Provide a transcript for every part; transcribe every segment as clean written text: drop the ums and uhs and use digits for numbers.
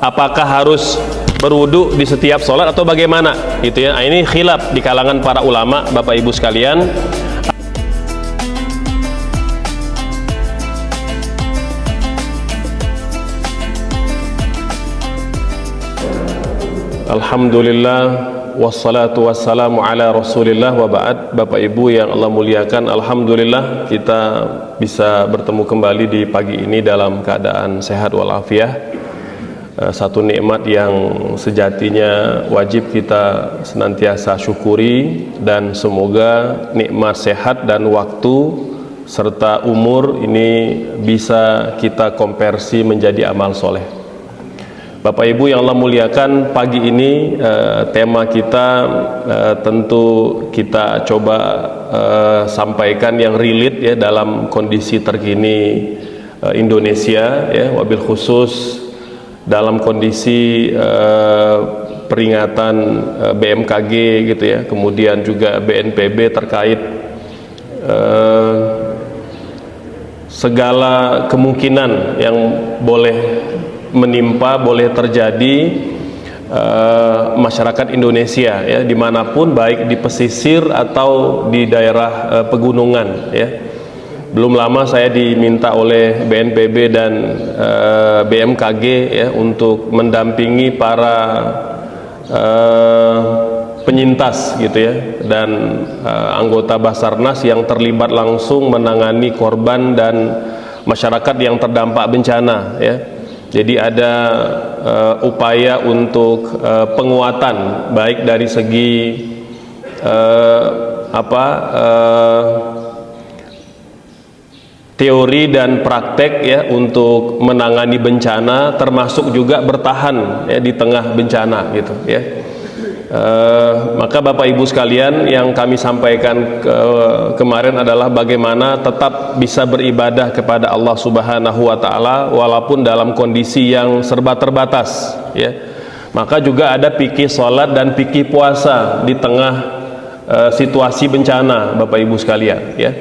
apakah harus berwudu di setiap sholat atau bagaimana gitu ya. Ini khilaf di kalangan para ulama, Bapak Ibu sekalian. Alhamdulillah wassalatu wassalamu ala rasulillah wa ba'd. Bapak Ibu yang Allah muliakan, alhamdulillah kita bisa bertemu kembali di pagi ini dalam keadaan sehat walafiat. Satu nikmat yang sejatinya wajib kita senantiasa syukuri, dan semoga nikmat sehat dan waktu serta umur ini bisa kita konversi menjadi amal soleh. Bapak Ibu yang Allah muliakan, pagi ini tema kita tentu kita coba sampaikan yang relate ya dalam kondisi terkini Indonesia ya, wabil khusus dalam kondisi peringatan BMKG gitu ya, kemudian juga BNPB terkait segala kemungkinan yang boleh menimpa, boleh terjadi masyarakat Indonesia ya, dimanapun, baik di pesisir atau di daerah pegunungan ya. Belum lama saya diminta oleh BNPB dan BMKG ya untuk mendampingi para penyintas gitu ya, dan anggota Basarnas yang terlibat langsung menangani korban dan masyarakat yang terdampak bencana ya. Jadi ada upaya untuk penguatan baik dari segi teori dan praktek ya untuk menangani bencana, termasuk juga bertahan ya di tengah bencana gitu ya. Maka Bapak Ibu sekalian, yang kami sampaikan kemarin adalah bagaimana tetap bisa beribadah kepada Allah Subhanahu wa taala walaupun dalam kondisi yang serba terbatas ya. Maka juga ada fikih salat dan fikih puasa di tengah situasi bencana, Bapak Ibu sekalian ya.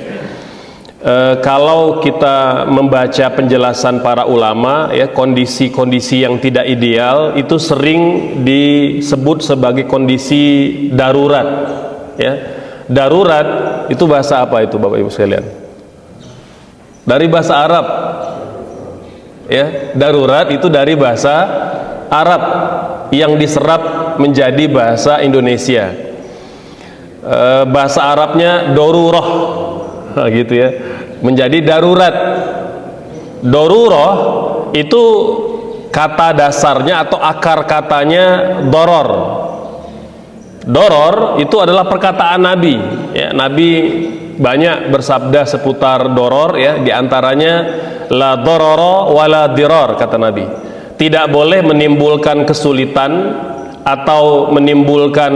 Kalau kita membaca penjelasan para ulama ya, kondisi-kondisi yang tidak ideal itu sering disebut sebagai kondisi darurat ya. Darurat itu bahasa apa itu Bapak Ibu sekalian? Dari bahasa Arab ya. Darurat itu dari bahasa Arab yang diserap menjadi bahasa Indonesia. Bahasa Arabnya dorurah gitu ya, menjadi darurat. Dorurah itu kata dasarnya atau akar katanya doror. Doror itu adalah perkataan Nabi ya. Nabi banyak bersabda seputar doror ya, diantaranya la dororo wala diror, kata Nabi. Tidak boleh menimbulkan kesulitan atau menimbulkan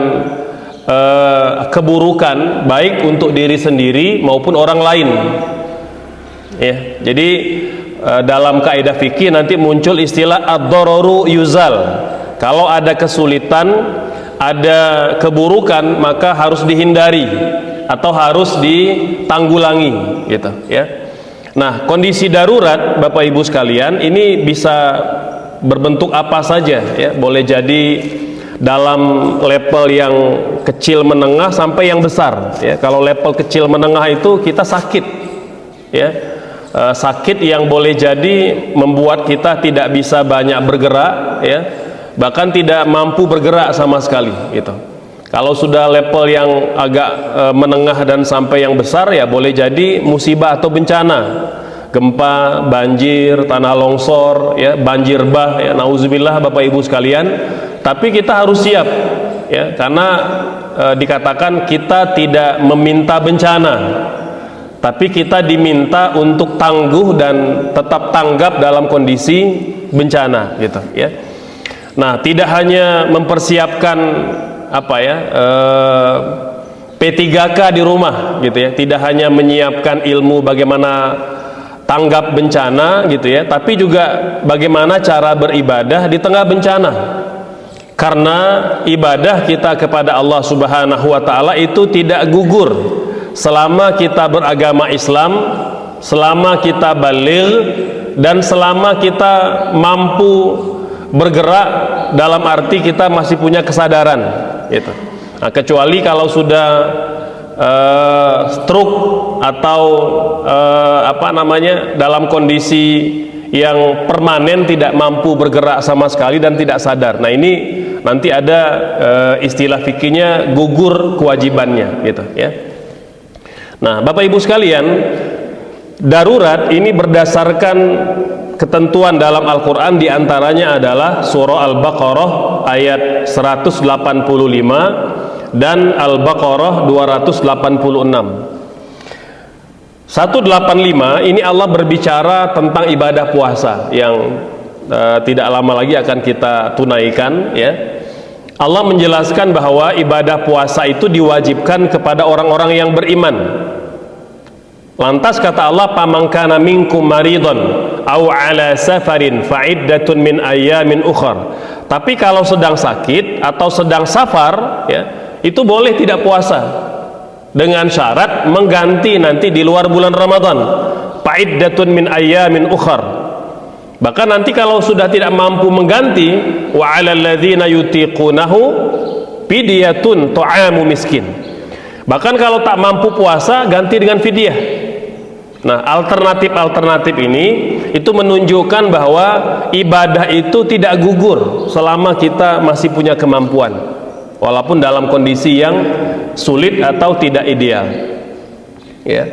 keburukan baik untuk diri sendiri maupun orang lain ya. Jadi dalam kaidah fikih nanti muncul istilah ad-dararu yuzal. Kalau ada kesulitan, ada keburukan, maka harus dihindari atau harus ditanggulangi gitu ya. Nah, kondisi darurat Bapak Ibu sekalian ini bisa berbentuk apa saja ya. Boleh jadi dalam level yang kecil menengah sampai yang besar ya. Kalau level kecil menengah itu kita sakit ya, sakit yang boleh jadi membuat kita tidak bisa banyak bergerak ya, bahkan tidak mampu bergerak sama sekali gitu. Kalau sudah level yang agak menengah dan sampai yang besar ya, boleh jadi musibah atau bencana, gempa, banjir, tanah longsor ya, banjir bah ya, nauzubillah Bapak Ibu sekalian. Tapi kita harus siap ya, karena dikatakan kita tidak meminta bencana, tapi kita diminta untuk tangguh dan tetap tanggap dalam kondisi bencana gitu ya. Nah, tidak hanya mempersiapkan apa ya, P3K di rumah gitu ya, tidak hanya menyiapkan ilmu bagaimana tanggap bencana gitu ya, tapi juga bagaimana cara beribadah di tengah bencana. Karena ibadah kita kepada Allah Subhanahu wa taala itu tidak gugur selama kita beragama Islam, selama kita baligh, dan selama kita mampu bergerak dalam arti kita masih punya kesadaran gitu. Nah, kecuali kalau sudah stroke atau dalam kondisi yang permanen tidak mampu bergerak sama sekali dan tidak sadar. Nah, ini nanti ada istilah fikihnya gugur kewajibannya gitu ya. Nah, Bapak Ibu sekalian, darurat ini berdasarkan ketentuan dalam Al-Quran, diantaranya adalah surah Al-Baqarah ayat 185 dan Al-Baqarah 286. 185 ini Allah berbicara tentang ibadah puasa yang tidak lama lagi akan kita tunaikan ya. Allah menjelaskan bahwa ibadah puasa itu diwajibkan kepada orang-orang yang beriman. Lantas kata Allah, "Faman kana minkum maridun aw ala safarin fa iddatun min ayyamin ukhra." Tapi kalau sedang sakit atau sedang safar ya, itu boleh tidak puasa dengan syarat mengganti nanti di luar bulan Ramadan. Fa iddatun min ayyamin ukhra. Bahkan nanti kalau sudah tidak mampu mengganti, wa 'alal ladzina yutiqunahu fidyatun ta'amu miskin. Bahkan kalau tak mampu puasa, ganti dengan fidyah. Nah, alternatif ini itu menunjukkan bahwa ibadah itu tidak gugur selama kita masih punya kemampuan, walaupun dalam kondisi yang sulit atau tidak ideal ya.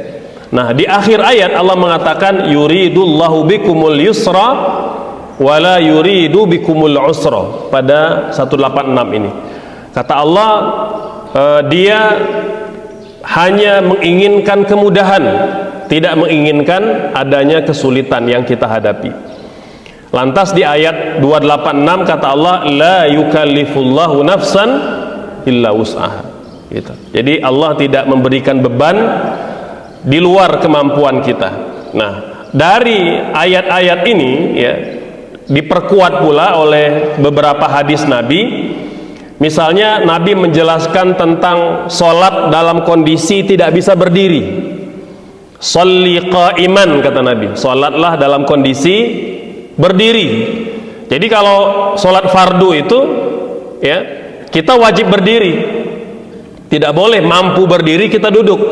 Nah, di akhir ayat Allah mengatakan yuridullahu bikumul yusra wala yuridu bikumul usra pada 186 ini. Kata Allah, dia hanya menginginkan kemudahan, tidak menginginkan adanya kesulitan yang kita hadapi. Lantas di ayat 286 kata Allah, la yukallifullahu nafsan illa wus'aha gitu. Jadi Allah tidak memberikan beban di luar kemampuan kita. Nah, dari ayat-ayat ini ya diperkuat pula oleh beberapa hadis Nabi. Misalnya Nabi menjelaskan tentang sholat dalam kondisi tidak bisa berdiri. Sholli qa'iman kata Nabi, sholatlah dalam kondisi berdiri. Jadi kalau sholat fardu itu ya kita wajib berdiri, tidak boleh mampu berdiri kita duduk.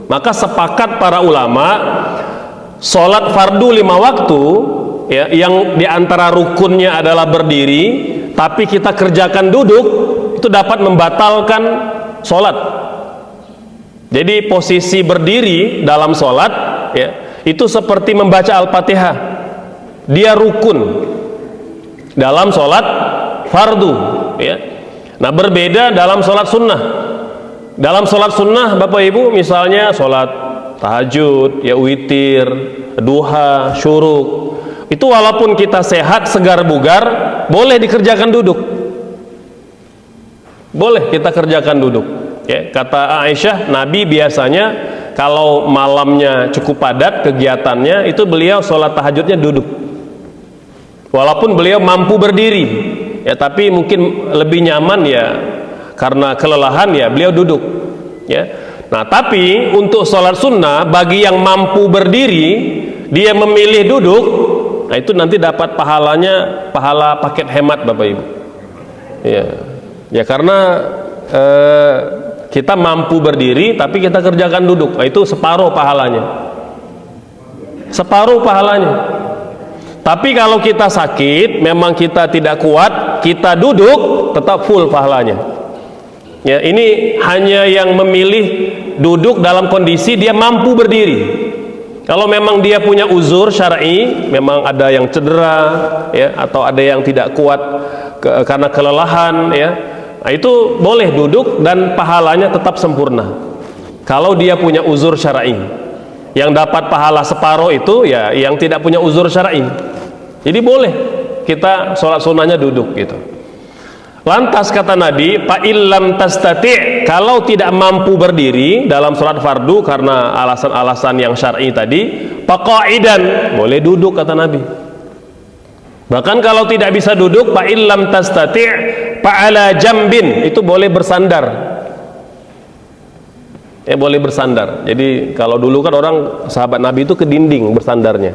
Maka sepakat para ulama, sholat fardu 5 waktu ya, yang diantara rukunnya adalah berdiri, tapi kita kerjakan duduk, itu dapat membatalkan sholat. Jadi posisi berdiri dalam sholat ya, itu seperti membaca Al-Fatihah, dia rukun dalam sholat fardu ya. Nah, berbeda dalam sholat sunnah. Dalam sholat sunnah Bapak Ibu, misalnya sholat tahajud ya, witir, duha, syuruk, itu walaupun kita sehat, segar bugar, boleh dikerjakan duduk, boleh kita kerjakan duduk ya. Kata Aisyah, Nabi biasanya kalau malamnya cukup padat kegiatannya, itu beliau sholat tahajudnya duduk, walaupun beliau mampu berdiri ya, tapi mungkin lebih nyaman ya karena kelelahan ya beliau duduk ya. Nah, tapi untuk sholat sunnah bagi yang mampu berdiri, dia memilih duduk, nah itu nanti dapat pahalanya, pahala paket hemat Bapak Ibu ya, ya karena kita mampu berdiri tapi kita kerjakan duduk, nah itu separuh pahalanya, separuh pahalanya. Tapi kalau kita sakit, memang kita tidak kuat, kita duduk, tetap full pahalanya ya. Ini hanya yang memilih duduk dalam kondisi dia mampu berdiri. Kalau memang dia punya uzur syar'i, memang ada yang cedera ya, atau ada yang tidak kuat karena kelelahan ya, nah itu boleh duduk dan pahalanya tetap sempurna. Kalau dia punya uzur syar'i, yang dapat pahala separuh itu ya yang tidak punya uzur syar'i. Jadi boleh kita sholat sunnahnya duduk gitu. Lantas kata Nabi, fa illam tastati', kalau tidak mampu berdiri dalam sholat fardu karena alasan-alasan yang syar'i tadi, fa qa'idan, boleh duduk kata Nabi. Bahkan kalau tidak bisa duduk, fa illam tastati' fa ala jambin, itu boleh bersandar ya, boleh bersandar. Jadi kalau dulu kan orang sahabat Nabi itu ke dinding bersandarnya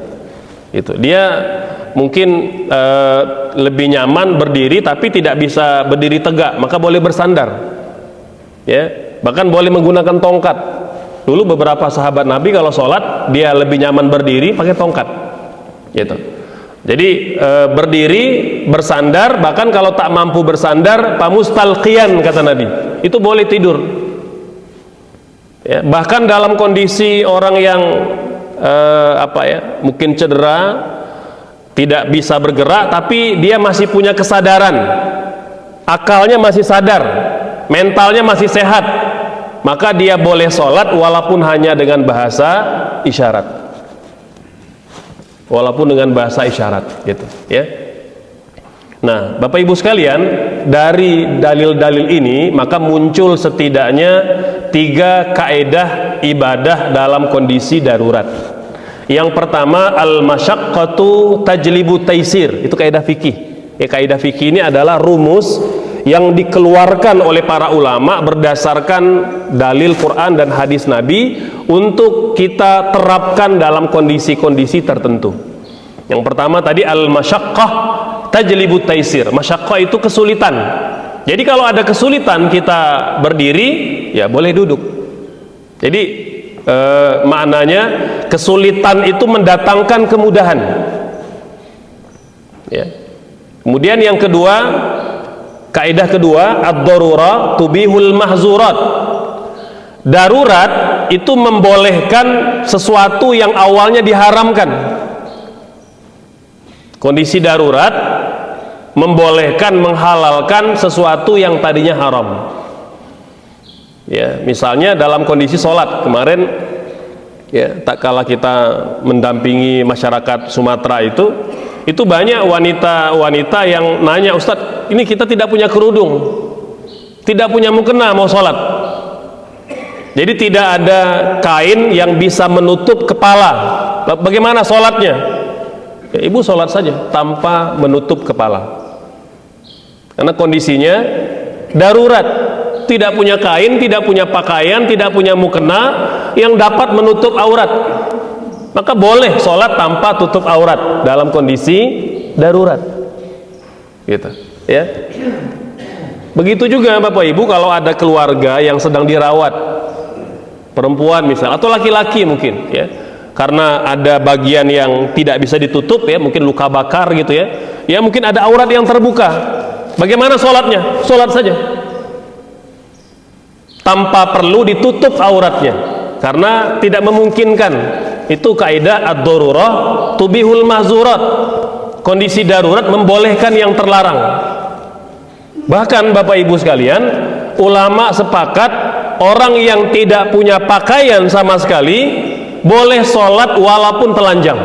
Itu dia mungkin lebih nyaman berdiri tapi tidak bisa berdiri tegak, maka boleh bersandar, ya, bahkan boleh menggunakan tongkat. Dulu beberapa sahabat Nabi kalau sholat dia lebih nyaman berdiri pakai tongkat, gitu. Jadi berdiri, bersandar, bahkan kalau tak mampu bersandar pamustalqiyan kata Nabi, itu boleh tidur, ya. Bahkan dalam kondisi orang yang mungkin cedera, tidak bisa bergerak, tapi dia masih punya kesadaran, akalnya masih sadar, mentalnya masih sehat, maka dia boleh sholat walaupun hanya dengan bahasa isyarat, walaupun dengan bahasa isyarat, gitu, ya. Nah, Bapak Ibu sekalian, dari dalil-dalil ini maka muncul setidaknya 3 kaedah ibadah dalam kondisi darurat. Yang pertama, al-masyaqqatu tajlibu taisir. Itu kaidah fikih. Kaidah fikih ini adalah rumus yang dikeluarkan oleh para ulama berdasarkan dalil Quran dan hadis Nabi untuk kita terapkan dalam kondisi-kondisi tertentu. Yang pertama tadi al-masyaqqah tajlibu taisir. Masyaqqah itu kesulitan. Jadi kalau ada kesulitan kita berdiri, ya boleh duduk. Jadi maknanya kesulitan itu mendatangkan kemudahan, ya. Kemudian yang kedua, kaidah kedua, ad-darurah tubihul mahzurat. Darurat itu membolehkan sesuatu yang awalnya diharamkan. Kondisi darurat membolehkan, menghalalkan sesuatu yang tadinya haram. Ya, misalnya dalam kondisi sholat kemarin, ya, tak kala kita mendampingi masyarakat Sumatera itu banyak wanita-wanita yang nanya, Ustadz, ini kita tidak punya kerudung, tidak punya mukena, mau sholat. Jadi tidak ada kain yang bisa menutup kepala. Bagaimana sholatnya? Ya, ibu sholat saja tanpa menutup kepala, karena kondisinya darurat. Tidak punya kain, tidak punya pakaian, tidak punya mukena yang dapat menutup aurat, maka boleh sholat tanpa tutup aurat dalam kondisi darurat, gitu, ya. Begitu juga Bapak Ibu kalau ada keluarga yang sedang dirawat, perempuan misal atau laki-laki mungkin, ya, karena ada bagian yang tidak bisa ditutup, ya, mungkin luka bakar gitu, ya, ya mungkin ada aurat yang terbuka. Bagaimana sholatnya? Sholat saja tanpa perlu ditutup auratnya, karena tidak memungkinkan. Itu kaidah ad-darurah tubihul mahzurat. Kondisi darurat membolehkan yang terlarang. Bahkan Bapak Ibu sekalian, ulama sepakat orang yang tidak punya pakaian sama sekali boleh sholat walaupun telanjang.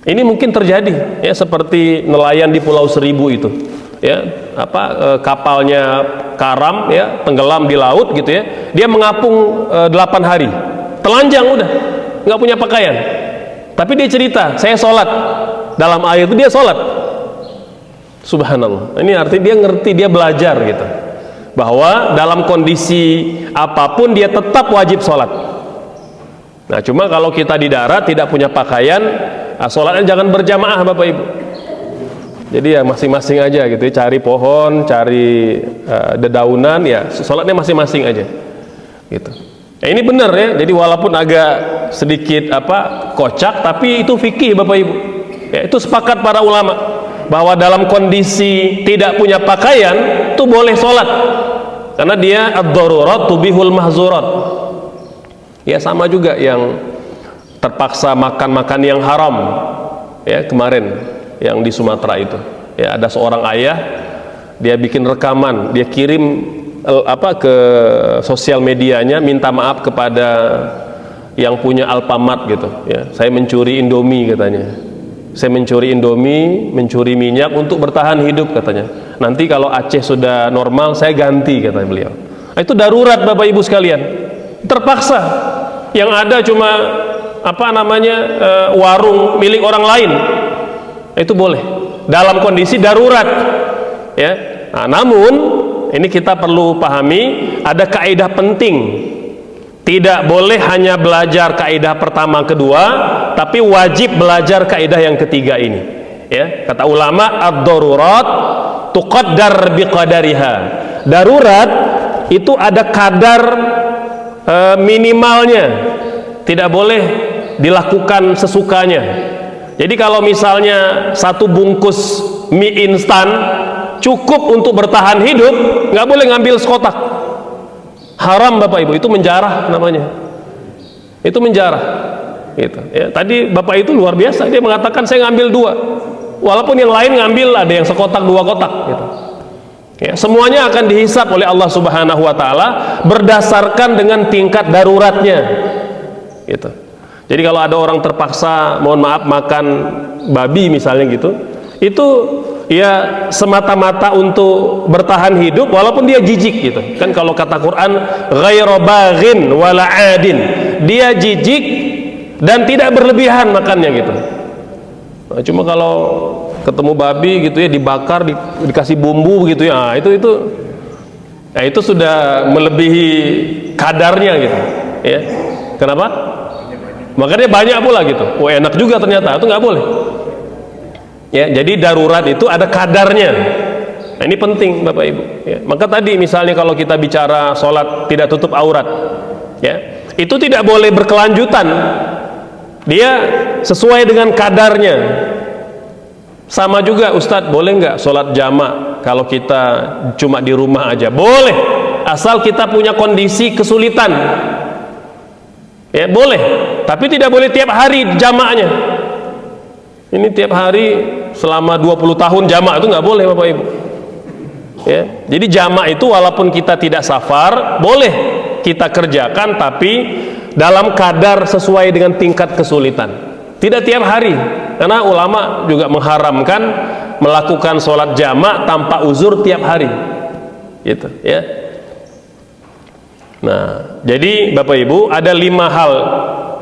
Ini mungkin terjadi, ya, seperti nelayan di Pulau Seribu itu, ya, kapalnya karam, ya, tenggelam di laut gitu, ya, dia mengapung 8 hari telanjang, udah nggak punya pakaian, tapi dia cerita, saya sholat dalam air itu, dia sholat. Subhanallah, ini artinya dia ngerti, dia belajar gitu, bahwa dalam kondisi apapun dia tetap wajib sholat. Nah, cuma kalau kita di darat tidak punya pakaian, sholatnya jangan berjamaah Bapak Ibu. Jadi ya masing-masing aja gitu, ya, cari pohon, cari dedaunan, ya sholatnya masing-masing aja gitu. Ya, ini benar, ya. Jadi walaupun agak sedikit kocak, tapi itu fikih Bapak Ibu, ya, itu sepakat para ulama bahwa dalam kondisi tidak punya pakaian itu boleh sholat, karena dia ad-darurat tubihul mahzurat. Ya, sama juga yang terpaksa makan yang haram, ya, kemarin yang di Sumatera itu, ya, ada seorang ayah, dia bikin rekaman, dia kirim ke sosial medianya, minta maaf kepada yang punya Alfamart gitu, ya, saya mencuri Indomie katanya, saya mencuri Indomie, mencuri minyak untuk bertahan hidup katanya, nanti kalau Aceh sudah normal saya ganti, kata beliau. Itu darurat Bapak Ibu sekalian, terpaksa, yang ada cuma warung milik orang lain, itu boleh dalam kondisi darurat, ya. Nah, namun ini kita perlu pahami ada kaidah penting, tidak boleh hanya belajar kaidah pertama kedua, tapi wajib belajar kaidah yang ketiga ini. Ya, kata ulama, ad-darurat tuqaddar biqadariha. Darurat itu ada kadar minimalnya, tidak boleh dilakukan sesukanya. Jadi kalau misalnya satu bungkus mie instan cukup untuk bertahan hidup, nggak boleh ngambil sekotak. Haram Bapak Ibu, itu menjarah namanya. Itu menjarah. Gitu. Ya, tadi Bapak itu luar biasa, dia mengatakan saya ngambil 2, walaupun yang lain ngambil ada yang sekotak 2 kotak. Gitu. Ya, semuanya akan dihisap oleh Allah Subhanahu Wa Taala berdasarkan dengan tingkat daruratnya. Gitu. Jadi kalau ada orang terpaksa, mohon maaf, makan babi misalnya gitu, itu ya semata-mata untuk bertahan hidup walaupun dia jijik gitu. Kan kalau kata Quran, ghairu baghin wala adin, dia jijik dan tidak berlebihan makannya gitu. Nah, cuma kalau ketemu babi gitu ya, dibakar, dikasih bumbu gitu ya, itu sudah melebihi kadarnya gitu ya. Kenapa? Makanya banyak pula gitu. Oh, enak juga ternyata, itu nggak boleh. Ya, jadi darurat itu ada kadarnya. Nah, ini penting Bapak Ibu. Ya, maka tadi misalnya kalau kita bicara sholat tidak tutup aurat, ya, itu tidak boleh berkelanjutan. Dia sesuai dengan kadarnya. Sama juga Ustadz, boleh nggak sholat jamak kalau kita cuma di rumah aja? Boleh, asal kita punya kondisi kesulitan. Ya boleh, tapi tidak boleh tiap hari jamaknya. Ini tiap hari selama 20 tahun jamak itu nggak boleh Bapak Ibu. Ya, jadi jamak itu walaupun kita tidak safar, boleh kita kerjakan, tapi dalam kadar sesuai dengan tingkat kesulitan. Tidak tiap hari, karena ulama juga mengharamkan melakukan sholat jamak tanpa uzur tiap hari. Gitu, ya. Nah, jadi Bapak Ibu ada 5 hal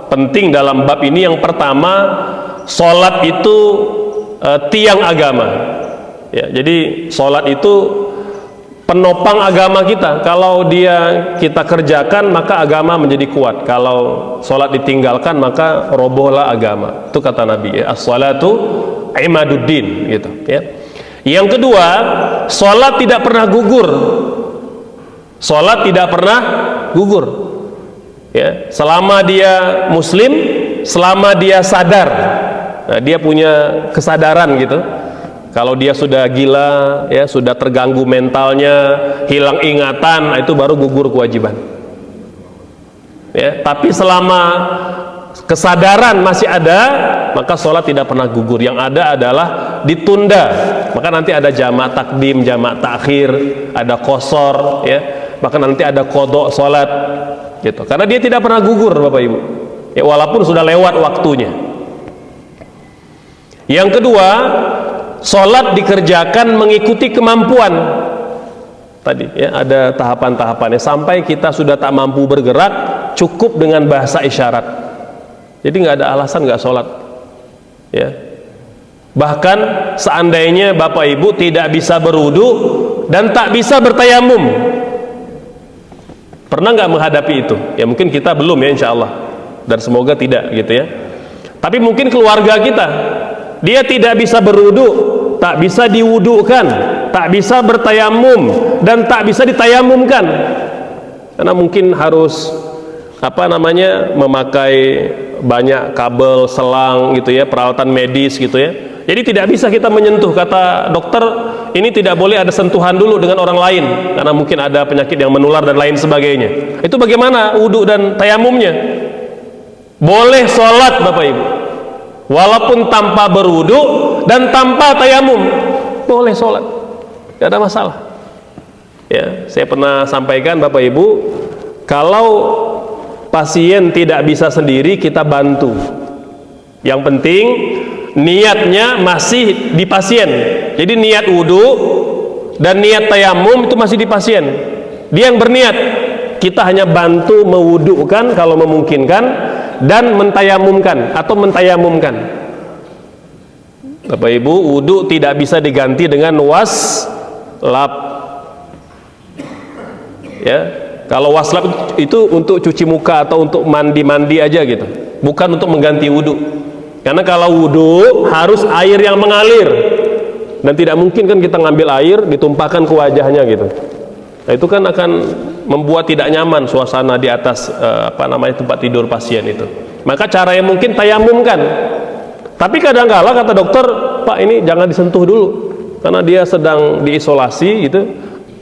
penting dalam bab ini. Yang pertama, sholat itu tiang agama. Ya, jadi sholat itu penopang agama kita. Kalau kita kerjakan, maka agama menjadi kuat. Kalau sholat ditinggalkan, maka robohlah agama. Itu kata Nabi. Ya, as-sholatu imaduddin. Gitu. Ya. Yang kedua, sholat tidak pernah gugur. Sholat tidak pernah gugur. Ya, selama dia muslim, selama dia sadar. Nah, dia punya kesadaran gitu. Kalau dia sudah gila, ya sudah terganggu mentalnya, hilang ingatan, itu baru gugur kewajiban. Ya, tapi selama kesadaran masih ada, maka sholat tidak pernah gugur. Yang ada adalah ditunda. Maka nanti ada jamak takdim, jamak takhir, ada qasar, ya. Bahkan nanti ada qadha sholat gitu. Karena dia tidak pernah gugur Bapak Ibu. Ya, walaupun sudah lewat waktunya. Yang kedua, sholat dikerjakan mengikuti kemampuan. Tadi ya ada tahapan-tahapannya sampai kita sudah tak mampu bergerak, cukup dengan bahasa isyarat. Jadi nggak ada alasan nggak sholat. Ya. Bahkan seandainya Bapak Ibu tidak bisa berwudu dan tak bisa bertayamum, pernah nggak menghadapi itu? Ya mungkin kita belum ya, insya Allah, dan semoga tidak gitu ya. Tapi mungkin keluarga kita, dia tidak bisa berwudu, tak bisa diwudukan, tak bisa bertayamum, dan tak bisa ditayamumkan, karena mungkin harus memakai banyak kabel, selang gitu ya, peralatan medis gitu ya. Jadi tidak bisa kita menyentuh. Kata dokter, ini tidak boleh ada sentuhan dulu dengan orang lain, karena mungkin ada penyakit yang menular dan lain sebagainya. Itu bagaimana wudu dan tayamumnya? Boleh sholat Bapak Ibu, walaupun tanpa berwudu dan tanpa tayamum, boleh sholat, tidak ada masalah. Ya, saya pernah sampaikan Bapak Ibu, kalau pasien tidak bisa sendiri, kita bantu. Yang penting niatnya masih di pasien. Jadi niat wudu dan niat tayamum itu masih di pasien. Dia yang berniat, kita hanya bantu mewudukan kalau memungkinkan dan mentayamumkan atau mentayamumkan. Bapak Ibu, wudu tidak bisa diganti dengan waslab. Ya, Kalau waslab itu untuk cuci muka atau untuk mandi-mandi aja gitu, bukan untuk mengganti wudhu. Karena kalau wudhu harus air yang mengalir, dan tidak mungkin kan kita ngambil air ditumpahkan ke wajahnya gitu. Nah, itu kan akan membuat tidak nyaman suasana di atas tempat tidur pasien itu. Maka cara yang mungkin tayamum kan. Tapi kadang-kala kata dokter, Pak ini jangan disentuh dulu karena dia sedang diisolasi gitu.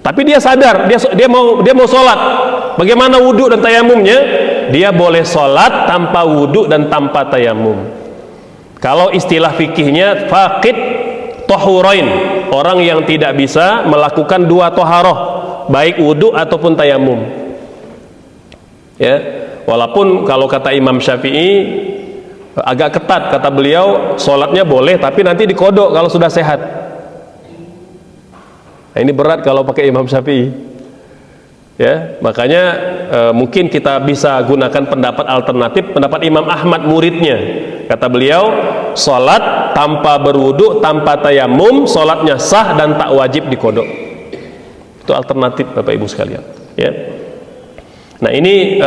Tapi dia sadar, dia mau sholat. Bagaimana wudhu dan tayamumnya? Dia boleh sholat tanpa wudhu dan tanpa tayamum. Kalau istilah fikihnya faqid tahurain, orang yang tidak bisa melakukan dua toharoh, baik wudhu ataupun tayamum. Ya, walaupun kalau kata Imam Syafi'i agak ketat, kata beliau sholatnya boleh tapi nanti dikodok kalau sudah sehat. Nah, ini berat kalau pakai Imam Syafi'i. Ya, makanya mungkin kita bisa gunakan pendapat alternatif, pendapat Imam Ahmad muridnya. Kata beliau, sholat tanpa berwudu, tanpa tayamum, sholatnya sah dan tak wajib dikodok. Itu alternatif Bapak Ibu sekalian. Ya. Nah ini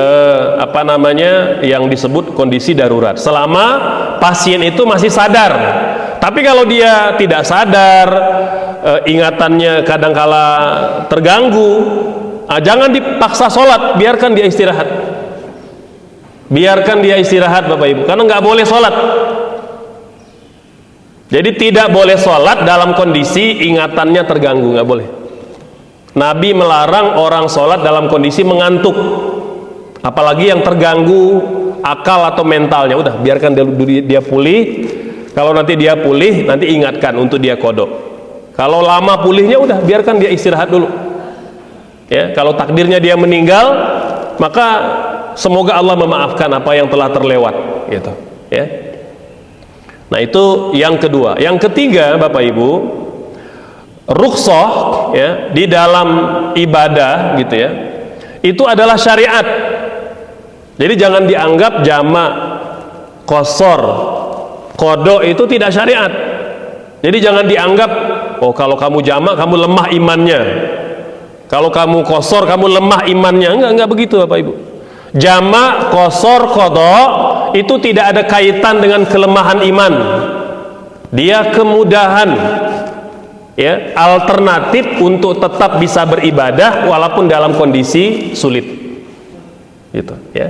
yang disebut kondisi darurat. Selama pasien itu masih sadar. Tapi kalau dia tidak sadar, ingatannya kadangkala terganggu, jangan dipaksa sholat, biarkan dia istirahat. Biarkan dia istirahat Bapak Ibu, karena nggak boleh sholat. Jadi tidak boleh sholat dalam kondisi ingatannya terganggu, nggak boleh. Nabi melarang orang sholat dalam kondisi mengantuk, apalagi yang terganggu akal atau mentalnya. Udah biarkan dia pulih. Kalau nanti dia pulih, nanti ingatkan untuk dia kodok. Kalau lama pulihnya, udah biarkan dia istirahat dulu. Ya, kalau takdirnya dia meninggal, maka semoga Allah memaafkan apa yang telah terlewat. Gitu. Ya. Nah itu yang kedua. Yang ketiga, Bapak Ibu, rukhsah ya di dalam ibadah gitu ya, itu adalah syariat. Jadi jangan dianggap jamak, qasar, qada itu tidak syariat. Jadi jangan dianggap oh kalau kamu jamak kamu lemah imannya, kalau kamu qasar kamu lemah imannya. Enggak begitu Bapak Ibu. Jamak, qasar, qada itu tidak ada kaitan dengan kelemahan iman. Dia kemudahan. Ya, alternatif untuk tetap bisa beribadah walaupun dalam kondisi sulit. Gitu, ya.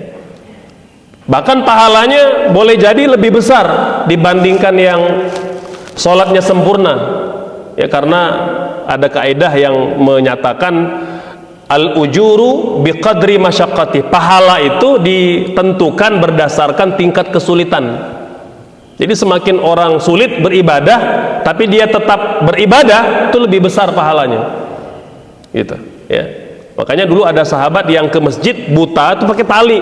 Bahkan pahalanya boleh jadi lebih besar dibandingkan yang sholatnya sempurna. Ya, karena ada kaidah yang menyatakan al-ujuru biqadri masyaqqati. Pahala itu ditentukan berdasarkan tingkat kesulitan. Jadi semakin orang sulit beribadah, tapi dia tetap beribadah, itu lebih besar pahalanya. Gitu, ya. Makanya dulu ada sahabat yang ke masjid buta itu pakai tali.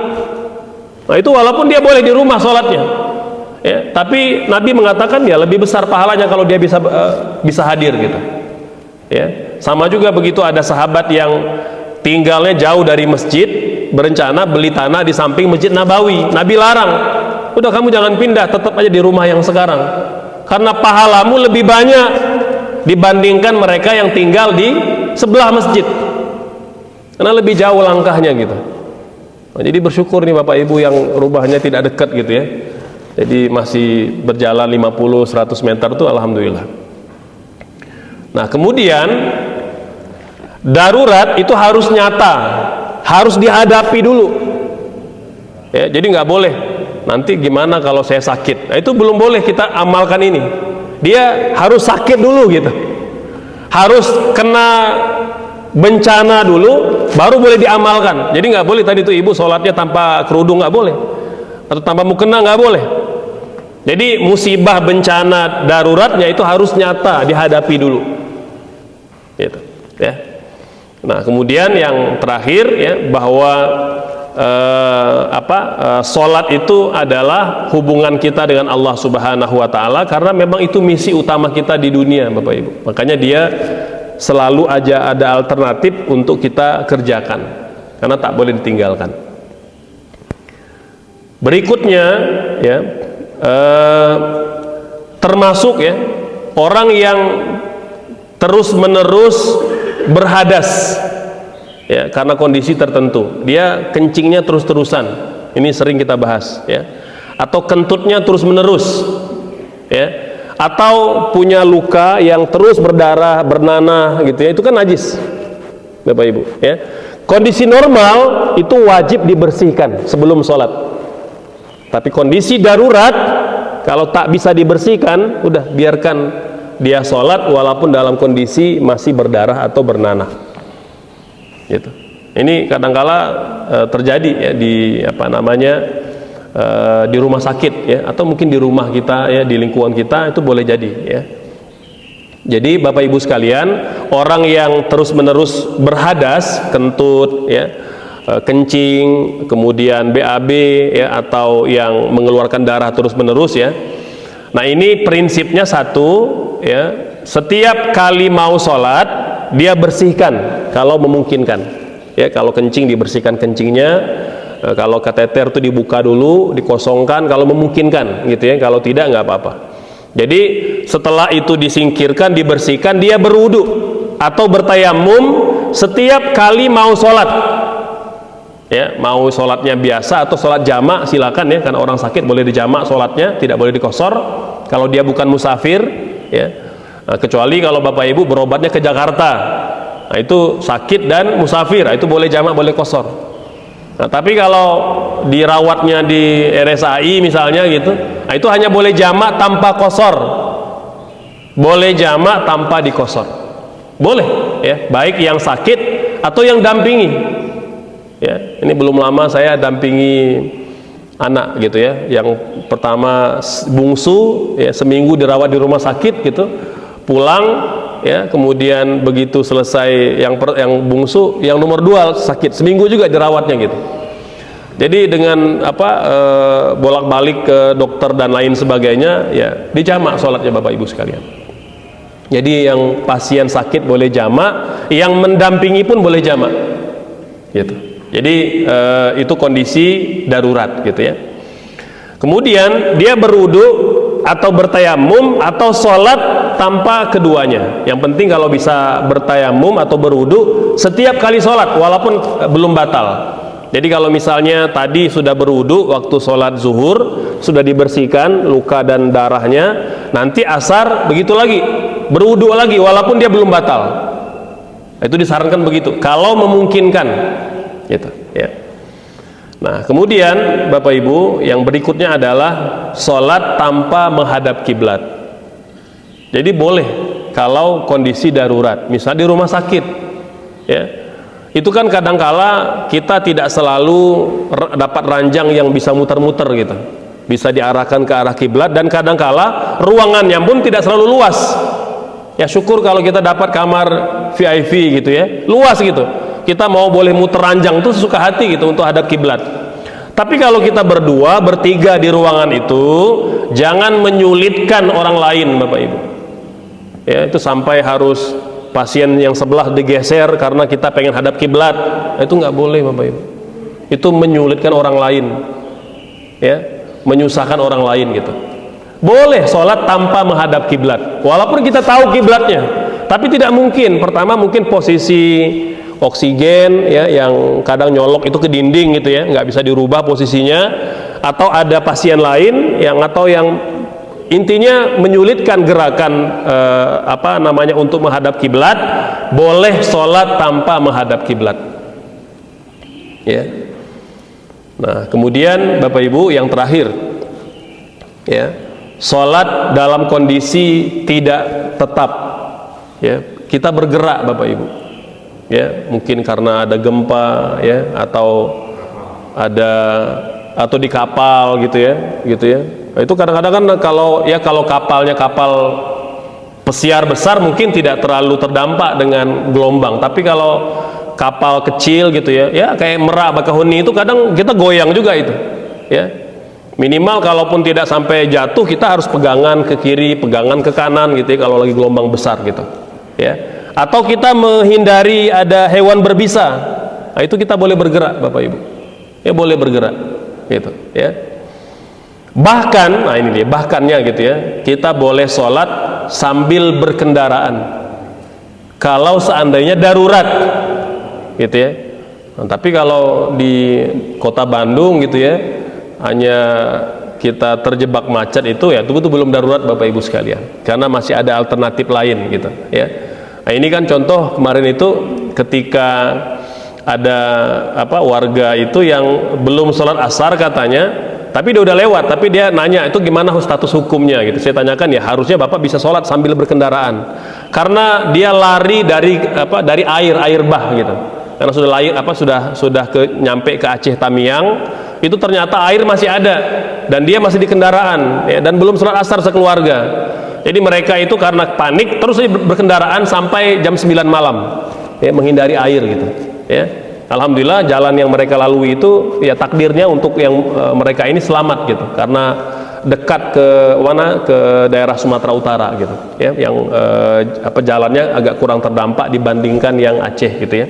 Nah itu walaupun dia boleh di rumah sholatnya, ya, tapi Nabi mengatakan ya lebih besar pahalanya kalau dia bisa hadir gitu. Ya, sama juga begitu ada sahabat yang tinggalnya jauh dari masjid, berencana beli tanah di samping Masjid Nabawi. Nabi larang. Udah kamu jangan pindah, tetap aja di rumah yang sekarang, karena pahalamu lebih banyak dibandingkan mereka yang tinggal di sebelah masjid, karena lebih jauh langkahnya gitu. Nah, jadi bersyukur nih Bapak Ibu yang rumahnya tidak dekat gitu ya, jadi masih berjalan 50-100 meter tuh alhamdulillah. Nah kemudian darurat itu harus nyata, harus dihadapi dulu ya, jadi nggak boleh nanti gimana kalau saya sakit. Nah itu belum boleh kita amalkan ini. Dia harus sakit dulu gitu, harus kena bencana dulu baru boleh diamalkan. Jadi nggak boleh tadi tuh ibu sholatnya tanpa kerudung, nggak boleh, atau tanpa mukena, nggak boleh. Jadi musibah bencana daruratnya itu harus nyata dihadapi dulu gitu, ya. Nah kemudian yang terakhir ya, bahwa sholat itu adalah hubungan kita dengan Allah Subhanahu wa Ta'ala, karena memang itu misi utama kita di dunia Bapak Ibu. Makanya dia selalu aja ada alternatif untuk kita kerjakan, karena tak boleh ditinggalkan. Berikutnya ya, termasuk ya orang yang terus menerus berhadas ya, karena kondisi tertentu. Dia kencingnya terus-terusan, ini sering kita bahas, ya. Atau kentutnya terus-menerus, ya. Atau punya luka yang terus berdarah, bernanah gitu ya, itu kan najis, Bapak Ibu, ya. Kondisi normal itu wajib dibersihkan sebelum sholat. Tapi kondisi darurat, kalau tak bisa dibersihkan, udah biarkan dia sholat walaupun dalam kondisi masih berdarah atau bernanah. Gitu. Ini kadangkala terjadi ya di di rumah sakit ya, atau mungkin di rumah kita ya, di lingkungan kita itu boleh jadi ya. Jadi Bapak Ibu sekalian, orang yang terus-menerus berhadas, kentut ya, kencing, kemudian BAB ya, atau yang mengeluarkan darah terus-menerus ya. Nah, ini prinsipnya satu ya, setiap kali mau sholat dia bersihkan kalau memungkinkan ya. Kalau kencing dibersihkan kencingnya, kalau kateter itu dibuka dulu, dikosongkan kalau memungkinkan gitu ya. Kalau tidak nggak apa-apa. Jadi setelah itu disingkirkan, dibersihkan, dia berwudu atau bertayamum setiap kali mau sholat ya. Mau sholatnya biasa atau sholat jamak silakan ya, karena orang sakit boleh dijamak sholatnya, tidak boleh dikosor kalau dia bukan musafir ya. Nah, kecuali kalau Bapak Ibu berobatnya ke Jakarta, nah itu sakit dan musafir, nah, itu boleh jamak, boleh kosor. Nah, tapi kalau dirawatnya di RSAI misalnya gitu, nah itu hanya boleh jamak tanpa kosor, boleh jamak tanpa dikosor, boleh ya, baik yang sakit atau yang dampingi ya. Ini belum lama saya dampingi anak gitu ya, yang pertama bungsu ya, seminggu dirawat di rumah sakit gitu, pulang ya, kemudian begitu selesai yang bungsu, yang nomor 2 sakit, seminggu juga dirawatnya gitu. Jadi dengan bolak-balik ke dokter dan lain sebagainya ya, dijamak sholatnya Bapak Ibu sekalian. Jadi yang pasien sakit boleh jamak, yang mendampingi pun boleh jamak gitu. Jadi itu kondisi darurat gitu ya. Kemudian dia berwudu atau bertayamum atau sholat tanpa keduanya. Yang penting kalau bisa bertayamum atau berwudu setiap kali sholat walaupun belum batal. Jadi kalau misalnya tadi sudah berwudu waktu sholat zuhur, sudah dibersihkan luka dan darahnya, nanti asar begitu lagi, berwudu lagi walaupun dia belum batal. Itu disarankan begitu kalau memungkinkan gitu ya. Nah, kemudian Bapak Ibu, yang berikutnya adalah sholat tanpa menghadap kiblat. Jadi boleh kalau kondisi darurat, misalnya di rumah sakit ya, itu kan kadangkala kita tidak selalu dapat ranjang yang bisa muter-muter gitu, bisa diarahkan ke arah kiblat, dan kadangkala ruangannya pun tidak selalu luas ya. Syukur kalau kita dapat kamar VIP gitu ya, luas gitu, kita mau boleh muter ranjang tuh sesuka hati gitu untuk hadap kiblat. Tapi kalau kita berdua, bertiga di ruangan itu, jangan menyulitkan orang lain Bapak Ibu ya, itu sampai harus pasien yang sebelah digeser karena kita pengen hadap kiblat, itu nggak boleh Bapak Ibu. Itu menyulitkan orang lain ya, menyusahkan orang lain gitu. Boleh sholat tanpa menghadap kiblat walaupun kita tahu kiblatnya, tapi tidak mungkin. Pertama mungkin posisi oksigen ya, yang kadang nyolok itu ke dinding gitu ya, nggak bisa dirubah posisinya, atau ada pasien lain yang, atau yang intinya menyulitkan gerakan untuk menghadap kiblat. Boleh sholat tanpa menghadap kiblat ya. Nah, kemudian Bapak Ibu yang terakhir ya, sholat dalam kondisi tidak tetap ya, kita bergerak Bapak Ibu ya, mungkin karena ada gempa ya, atau di kapal gitu ya. Nah, itu kadang-kadang kan kalau kapalnya kapal pesiar besar mungkin tidak terlalu terdampak dengan gelombang, tapi kalau kapal kecil gitu ya kayak Merak Bakahuni itu kadang kita goyang juga itu ya. Minimal kalaupun tidak sampai jatuh, kita harus pegangan ke kiri, pegangan ke kanan gitu ya kalau lagi gelombang besar gitu ya. Atau kita menghindari ada hewan berbisa, nah itu kita boleh bergerak Bapak Ibu ya, boleh bergerak gitu ya. Bahkan, nah ini dia bahkannya gitu ya, kita boleh sholat sambil berkendaraan kalau seandainya darurat gitu ya. Nah, tapi kalau di kota Bandung gitu ya, hanya kita terjebak macet itu ya, itu belum darurat Bapak Ibu sekalian, karena masih ada alternatif lain gitu ya. Nah, ini kan contoh kemarin itu ketika ada warga itu yang belum sholat asar katanya, tapi dia udah lewat, tapi dia nanya itu gimana status hukumnya gitu. Saya tanyakan, ya harusnya Bapak bisa sholat sambil berkendaraan, karena dia lari dari air bah gitu, karena sudah nyampe ke Aceh Tamiang, itu ternyata air masih ada dan dia masih di kendaraan ya, dan belum sholat asar sekeluarga. Jadi mereka itu karena panik terus berkendaraan sampai jam 9 malam ya, menghindari air gitu ya. Alhamdulillah jalan yang mereka lalui itu ya takdirnya untuk yang mereka ini selamat gitu, karena dekat ke daerah Sumatera Utara gitu ya, yang jalannya agak kurang terdampak dibandingkan yang Aceh gitu ya.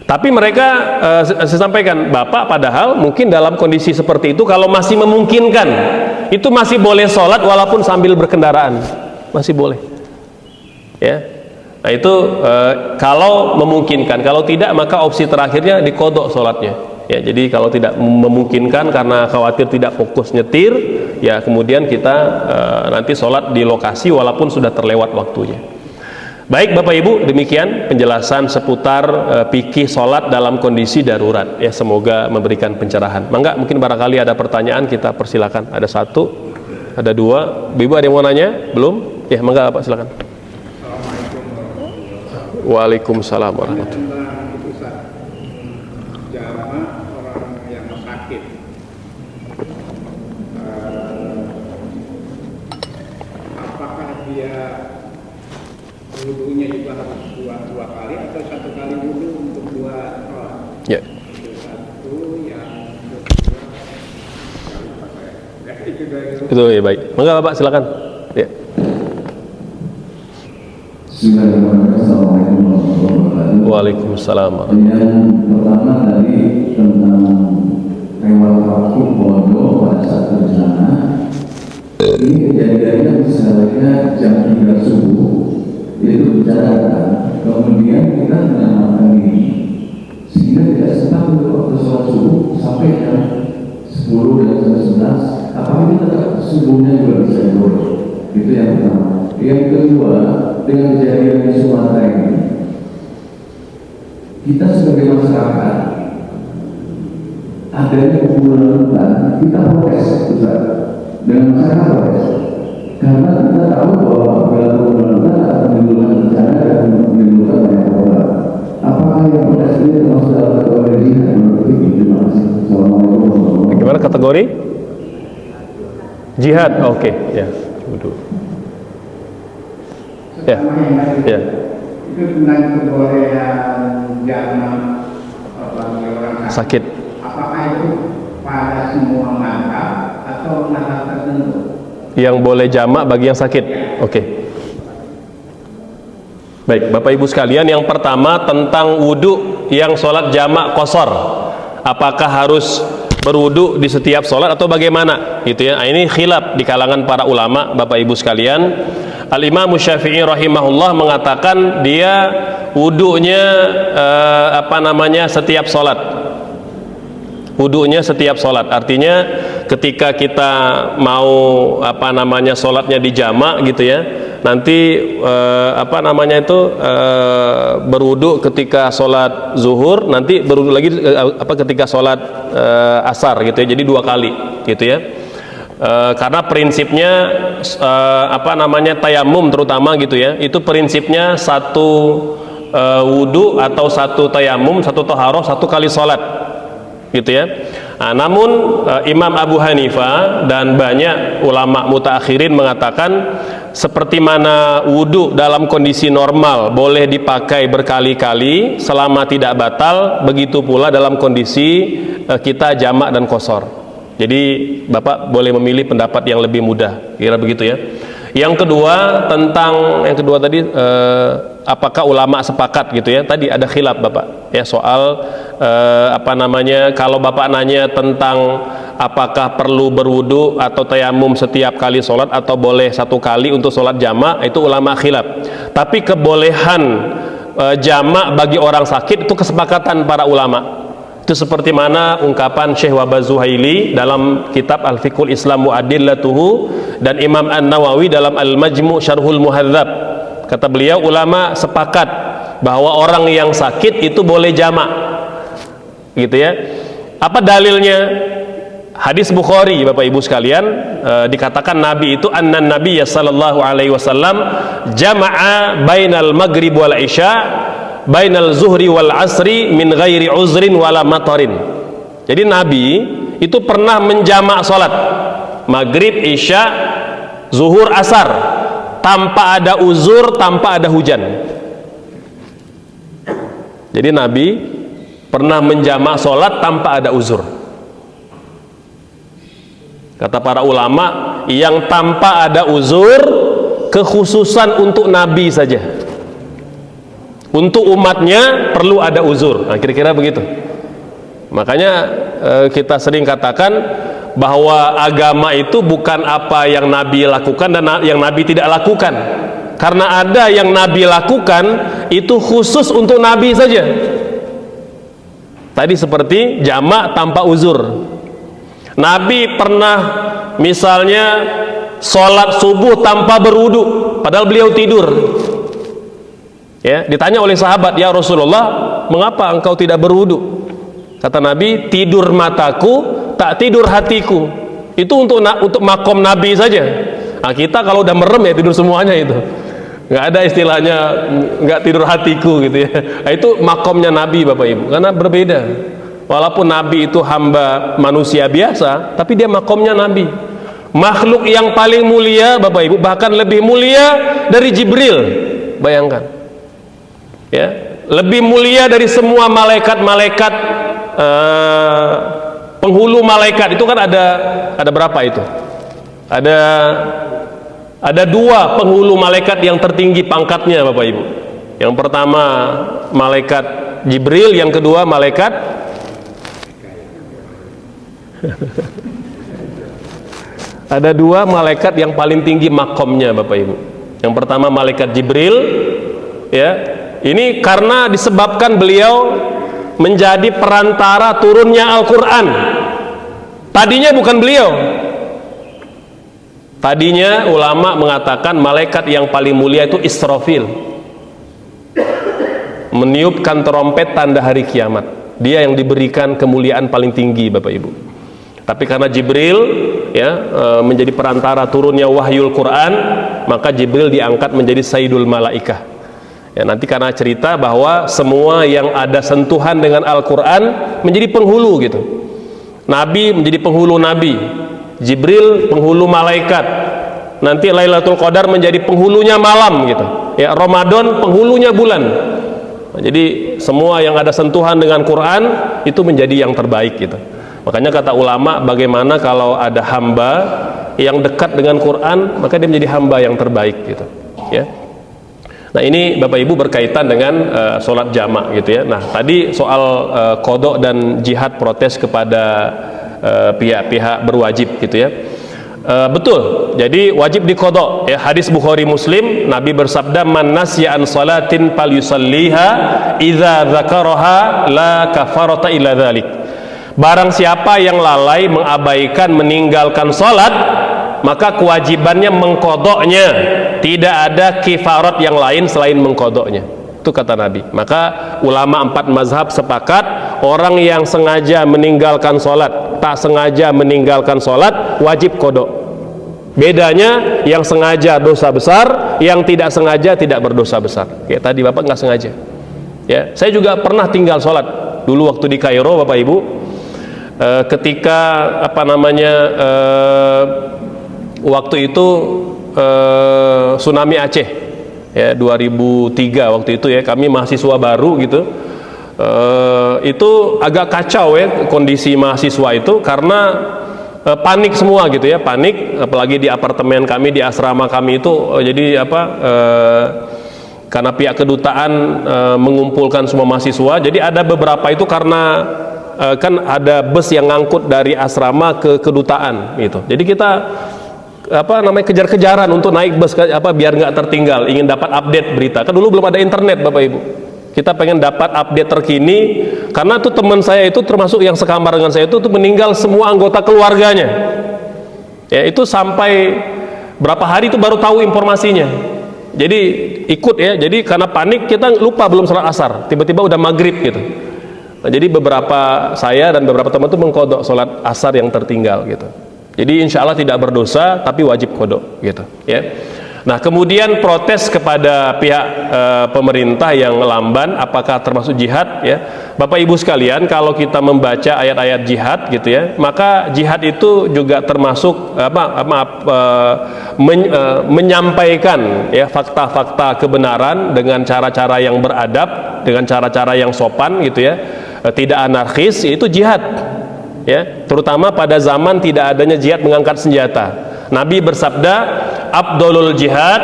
Tapi mereka, saya sampaikan, Bapak padahal mungkin dalam kondisi seperti itu kalau masih memungkinkan, itu masih boleh sholat walaupun sambil berkendaraan, masih boleh ya. Nah itu kalau memungkinkan, kalau tidak maka opsi terakhirnya dikodok sholatnya ya. Jadi kalau tidak memungkinkan karena khawatir tidak fokus nyetir ya, kemudian kita nanti sholat di lokasi walaupun sudah terlewat waktunya. Baik Bapak Ibu, demikian penjelasan seputar fikih sholat dalam kondisi darurat ya, semoga memberikan pencerahan. Mangga, mungkin barangkali ada pertanyaan, kita persilakan. Ada satu, ada dua. Ibu ada yang mau nanya? Belum? Ya mangga Pak, silakan. Waalaikumsalam warahmatullahi wabarakatuh. Jamak orang yang sakit, apakah dia wudunya juga harus dua kali atau satu kali wudu untuk dua sholat? Ya. Itu satu, yang kedua Itu ya, baik. Mangga Bapak, silakan. Ya. Assalamualaikum warahmatullahi wabarakatuh. Waalaikumsalam. Yang pertama tadi tentang hewan vakum pondok pada saat bencana. Ini kejadiannya misalnya jam 3 subuh, itu berjalan, kemudian kita menyelamatkan diri sehingga tidak sempat untuk waktu sholat subuh sampai jam 10 dan jam 11. Apakah kita tetap subuhnya juga bisa diurut? Itu yang pertama. Yang kedua, dengan kejadian di Sumatera ini, kita sebagai masyarakat adanya pembunuhan hutan, kita protes dengan masyarakat protes, karena kita tahu bahwa apabila pembunuhan hutan akan menimbulkan bencana dan menimbulkan banyak korban. Apakah yang protes ini termasuk dalam kategori jihad menurut kita? Terima kasih. Assalamualaikum. Bagaimana kategori? Jihad, oke, ya. Waduh. Ya, ya. Itu tentang kebolehan jamak bagi orang Sakit. Apakah itu pada semua mazhab atau mazhab tertentu? Yang boleh jamak bagi yang sakit. Oke. Baik, Bapak Ibu sekalian, yang pertama tentang wudhu yang sholat jamak qashar. Apakah harus berwudhu di setiap sholat atau bagaimana? Gitu ya. Nah, ini khilaf di kalangan para ulama, Bapak Ibu sekalian. Al-Imam Syafi'i rahimahullah mengatakan dia wudhunya setiap sholat. Wudhunya setiap sholat, artinya ketika kita mau sholatnya di jamak gitu ya, nanti berwudhu ketika sholat zuhur, nanti berwudhu lagi ketika sholat asar gitu ya, jadi 2 kali gitu ya. Karena prinsipnya tayamum terutama gitu ya, itu prinsipnya satu wudhu atau satu tayamum, satu toharoh, 1 kali sholat gitu ya. Nah, namun Imam Abu Hanifah dan banyak ulama mutaakhirin mengatakan seperti mana wudhu dalam kondisi normal boleh dipakai berkali-kali selama tidak batal, begitu pula dalam kondisi kita jamak dan qashar. Jadi Bapak boleh memilih pendapat yang lebih mudah, kira begitu ya. Yang kedua tadi apakah ulama sepakat gitu ya? Tadi ada khilaf Bapak ya soal kalau Bapak nanya tentang apakah perlu berwudu atau tayamum setiap kali sholat atau boleh 1 kali untuk sholat jamak, itu ulama khilaf. Tapi kebolehan jamak bagi orang sakit itu kesepakatan para ulama. Itu seperti mana ungkapan Syekh Wahbah Zuhaili dalam kitab Al-Fiqhul Islam wa Adillatuhu, dan Imam An-Nawawi dalam Al-Majmu' Syarhul Muhadzab. Kata beliau, ulama sepakat bahwa orang yang sakit itu boleh jamak, gitu ya. Apa dalilnya? Hadis Bukhari, Bapak Ibu sekalian, dikatakan Nabi itu annan Nabiy sallallahu alaihi wasallam jama'a bainal maghrib wal isya bainal zuhri wal asri min ghairi uzrin wala matarin. Jadi Nabi itu pernah menjamak salat maghrib, isya, zuhur, asar tanpa ada uzur, tanpa ada hujan. Jadi Nabi pernah menjamak salat tanpa ada uzur. Kata para ulama, yang tanpa ada uzur kekhususan untuk Nabi saja. Untuk umatnya perlu ada uzur. Nah, kira-kira begitu. Makanya kita sering katakan bahwa agama itu bukan apa yang Nabi lakukan dan yang Nabi tidak lakukan. Karena ada yang Nabi lakukan itu khusus untuk Nabi saja. Tadi seperti jamak tanpa uzur. Nabi pernah misalnya sholat subuh tanpa berwudu, padahal beliau tidur. Ya, ditanya oleh sahabat, ya Rasulullah, mengapa engkau tidak berwudu? Kata Nabi, tidur mataku, tak tidur hatiku. Itu untuk makom Nabi saja. Nah, kita kalau udah merem ya tidur semuanya itu. Nggak ada istilahnya nggak tidur hatiku gitu ya. Nah, itu makomnya Nabi, Bapak Ibu. Karena berbeda. Walaupun Nabi itu hamba manusia biasa, tapi dia makomnya Nabi. Makhluk yang paling mulia, Bapak Ibu, bahkan lebih mulia dari Jibril. Bayangkan. Ya, lebih mulia dari semua malaikat-malaikat, penghulu malaikat itu kan ada berapa itu? Ada dua penghulu malaikat yang tertinggi pangkatnya, Bapak Ibu. Yang pertama malaikat Jibril, yang kedua malaikat ada dua malaikat yang paling tinggi makomnya, Bapak Ibu. Yang pertama malaikat Jibril, ya. Ini karena disebabkan beliau menjadi perantara turunnya Al-Quran. Tadinya bukan beliau. Tadinya ulama mengatakan malaikat yang paling mulia itu Israfil, meniupkan trompet tanda hari kiamat. Dia yang diberikan kemuliaan paling tinggi, Bapak Ibu. Tapi karena Jibril ya menjadi perantara turunnya wahyul Quran, maka Jibril diangkat menjadi Sayyidul Malaikah. Ya, nanti karena cerita bahwa semua yang ada sentuhan dengan Al-Quran menjadi penghulu gitu. Nabi menjadi penghulu Nabi, Jibril penghulu malaikat, nanti Lailatul Qadar menjadi penghulunya malam gitu. Ya, Ramadan penghulunya bulan. Nah, jadi semua yang ada sentuhan dengan Quran itu menjadi yang terbaik gitu. Makanya kata ulama, bagaimana kalau ada hamba yang dekat dengan Quran, maka dia menjadi hamba yang terbaik gitu. Ya. Nah, ini Bapak Ibu berkaitan dengan sholat jamak gitu ya. Nah, tadi soal qadha dan jihad protes kepada pihak-pihak berwajib gitu ya. Betul, jadi wajib diqadha ya. Hadis Bukhari Muslim, Nabi bersabda, man nasya an salatin falyusalliha idza dzakaraha la kafarata illa dzalik. Barang siapa yang lalai, mengabaikan, meninggalkan salat, maka kewajibannya mengqadhanya. Tidak ada kifarat yang lain selain mengqadhanya. Itu kata Nabi. Maka ulama 4 mazhab sepakat, orang yang sengaja meninggalkan sholat, tak sengaja meninggalkan sholat, wajib qadha. Bedanya, yang sengaja dosa besar, yang tidak sengaja tidak berdosa besar. Kayak tadi Bapak nggak sengaja. Ya, saya juga pernah tinggal sholat dulu waktu di Kairo, Bapak Ibu. Ketika waktu itu tsunami Aceh ya, 2003 waktu itu ya, kami mahasiswa baru gitu. Itu agak kacau ya kondisi mahasiswa itu, karena panik semua gitu ya, panik, apalagi di apartemen kami, di asrama kami itu jadi karena pihak kedutaan mengumpulkan semua mahasiswa, jadi ada beberapa itu karena kan ada bus yang ngangkut dari asrama ke kedutaan gitu. Jadi kita kejar-kejaran untuk naik bus biar nggak tertinggal, ingin dapat update berita. Kan dulu belum ada internet, Bapak Ibu. Kita pengen dapat update terkini, karena tuh teman saya itu termasuk yang sekamar dengan saya itu tuh meninggal semua anggota keluarganya. Ya, itu sampai berapa hari itu baru tahu informasinya. Jadi ikut ya. Jadi karena panik kita lupa belum sholat asar, tiba-tiba udah maghrib gitu. Nah, jadi beberapa saya dan beberapa teman itu mengkodok sholat asar yang tertinggal gitu. Jadi insya Allah tidak berdosa, tapi wajib kodok gitu ya. Nah, kemudian protes kepada pihak pemerintah yang lamban, apakah termasuk jihad ya? Bapak Ibu sekalian, kalau kita membaca ayat-ayat jihad gitu ya, maka jihad itu juga termasuk menyampaikan ya fakta-fakta kebenaran dengan cara-cara yang beradab, dengan cara-cara yang sopan gitu ya, tidak anarkis, itu jihad. Ya, terutama pada zaman tidak adanya jihad mengangkat senjata. Nabi bersabda, "Abdulul jihad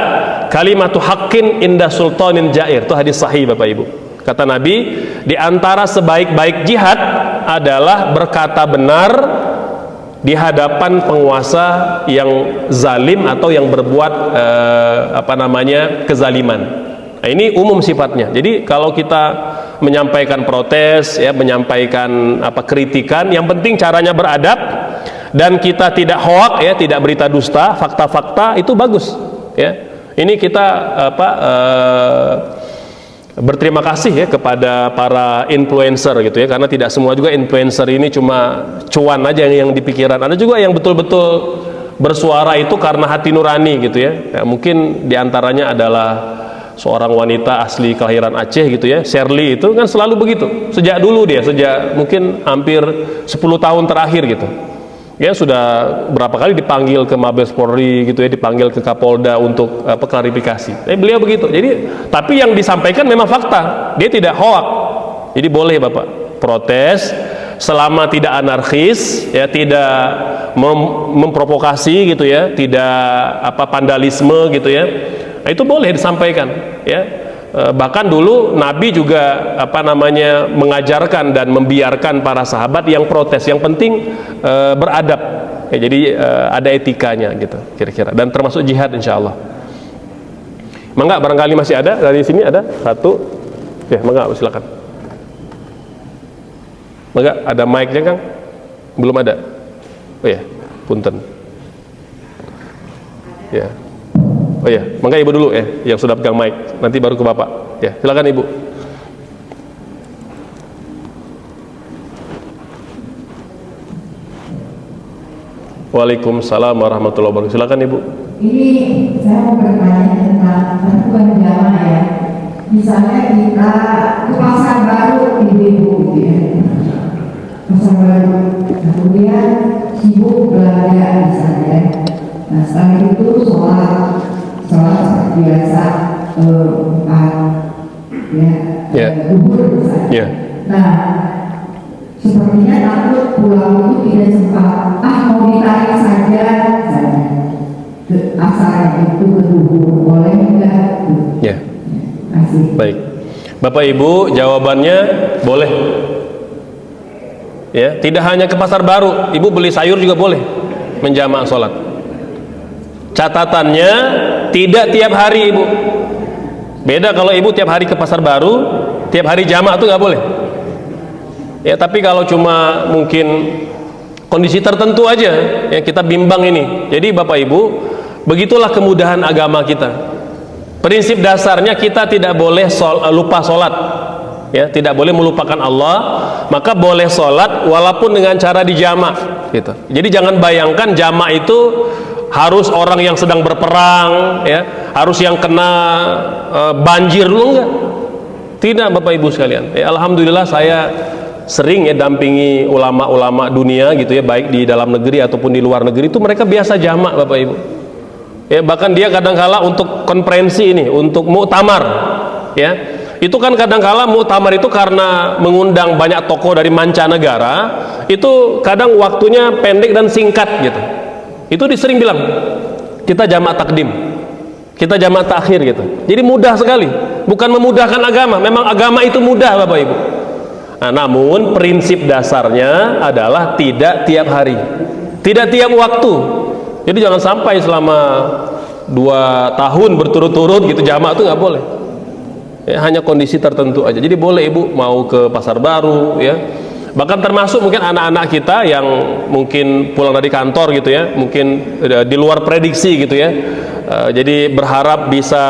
kalimatu haqqin inda sultanin jair." Itu hadis sahih Bapak Ibu. Kata Nabi, di antara sebaik-baik jihad adalah berkata benar di hadapan penguasa yang zalim atau yang berbuat kezaliman. Nah, ini umum sifatnya. Jadi kalau kita menyampaikan protes ya, menyampaikan kritikan, yang penting caranya beradab dan kita tidak hoak ya, tidak berita dusta, fakta-fakta itu bagus ya. Ini kita berterima kasih ya kepada para influencer gitu ya, karena tidak semua juga influencer ini cuma cuan aja yang di pikiran. Ada juga yang betul-betul bersuara itu karena hati nurani gitu ya. Mungkin diantaranya adalah seorang wanita asli kelahiran Aceh gitu ya, Shirley, itu kan selalu begitu sejak dulu dia, sejak mungkin hampir 10 tahun terakhir gitu ya, sudah berapa kali dipanggil ke Mabes Polri gitu ya, dipanggil ke Kapolda untuk klarifikasi. Beliau begitu. Jadi tapi yang disampaikan memang fakta, dia tidak hoak. Jadi boleh Bapak protes selama tidak anarkis ya, tidak memprovokasi gitu ya, tidak vandalisme gitu ya. Nah, itu boleh disampaikan ya. Bahkan dulu Nabi juga mengajarkan dan membiarkan para sahabat yang protes, yang penting beradab ya, jadi ada etikanya gitu kira-kira, dan termasuk jihad insyaallah. Mangga, barangkali masih ada dari sini, ada satu ya, mangga silakan. Mangga, ada mic-nya Kang? Belum ada? Oh ya, punten ya. Oh ya, mangga Ibu dulu ya, yang sudah pegang mic, nanti baru ke Bapak. Ya, silakan Ibu. Waalaikumsalam warahmatullahi wabarakatuh. Silakan Ibu. Ini saya mau bertanya tentang bantuan jamaah ya. Misalnya kita ke pasar baru ibu-ibu gitu ya, pasar baru, kemudian sibuk belanja misalnya. Nah setelah itu sholat seperti biasa, duhur misalnya. Nah sepertinya takut pulang itu tidak sempat, mau ditarik saja misalnya asal itu ke duhur, boleh enggak? Ya. Baik, Bapak Ibu, jawabannya boleh ya, tidak hanya ke pasar baru, Ibu beli sayur juga boleh menjamaah sholat. Catatannya tidak tiap hari Ibu. Beda kalau Ibu tiap hari ke pasar baru, tiap hari jamaah itu nggak boleh ya. Tapi kalau cuma mungkin kondisi tertentu aja yang kita bimbang ini, jadi Bapak Ibu, begitulah kemudahan agama kita. Prinsip dasarnya kita tidak boleh lupa sholat ya, tidak boleh melupakan Allah, maka boleh sholat walaupun dengan cara dijamak gitu. Jadi jangan bayangkan jamak itu harus orang yang sedang berperang ya, harus yang kena banjir dulu, enggak. Tidak Bapak Ibu sekalian ya, alhamdulillah saya sering ya dampingi ulama-ulama dunia gitu ya, baik di dalam negeri ataupun di luar negeri, itu mereka biasa jamak Bapak Ibu ya. Bahkan dia kadangkala untuk konferensi ini, untuk muktamar ya, itu kan kadangkala muktamar itu karena mengundang banyak tokoh dari mancanegara, itu kadang waktunya pendek dan singkat gitu. Itu disering bilang kita jamak takdim, kita jamak takhir gitu. Jadi mudah sekali, bukan memudahkan agama, memang agama itu mudah Bapak Ibu. Nah, namun prinsip dasarnya adalah tidak tiap hari, tidak tiap waktu. Jadi jangan sampai selama 2 tahun berturut-turut gitu jamaah itu nggak boleh ya, hanya kondisi tertentu aja. Jadi boleh ibu mau ke pasar baru ya, bahkan termasuk mungkin anak-anak kita yang mungkin pulang dari kantor gitu ya, mungkin di luar prediksi gitu ya, jadi berharap bisa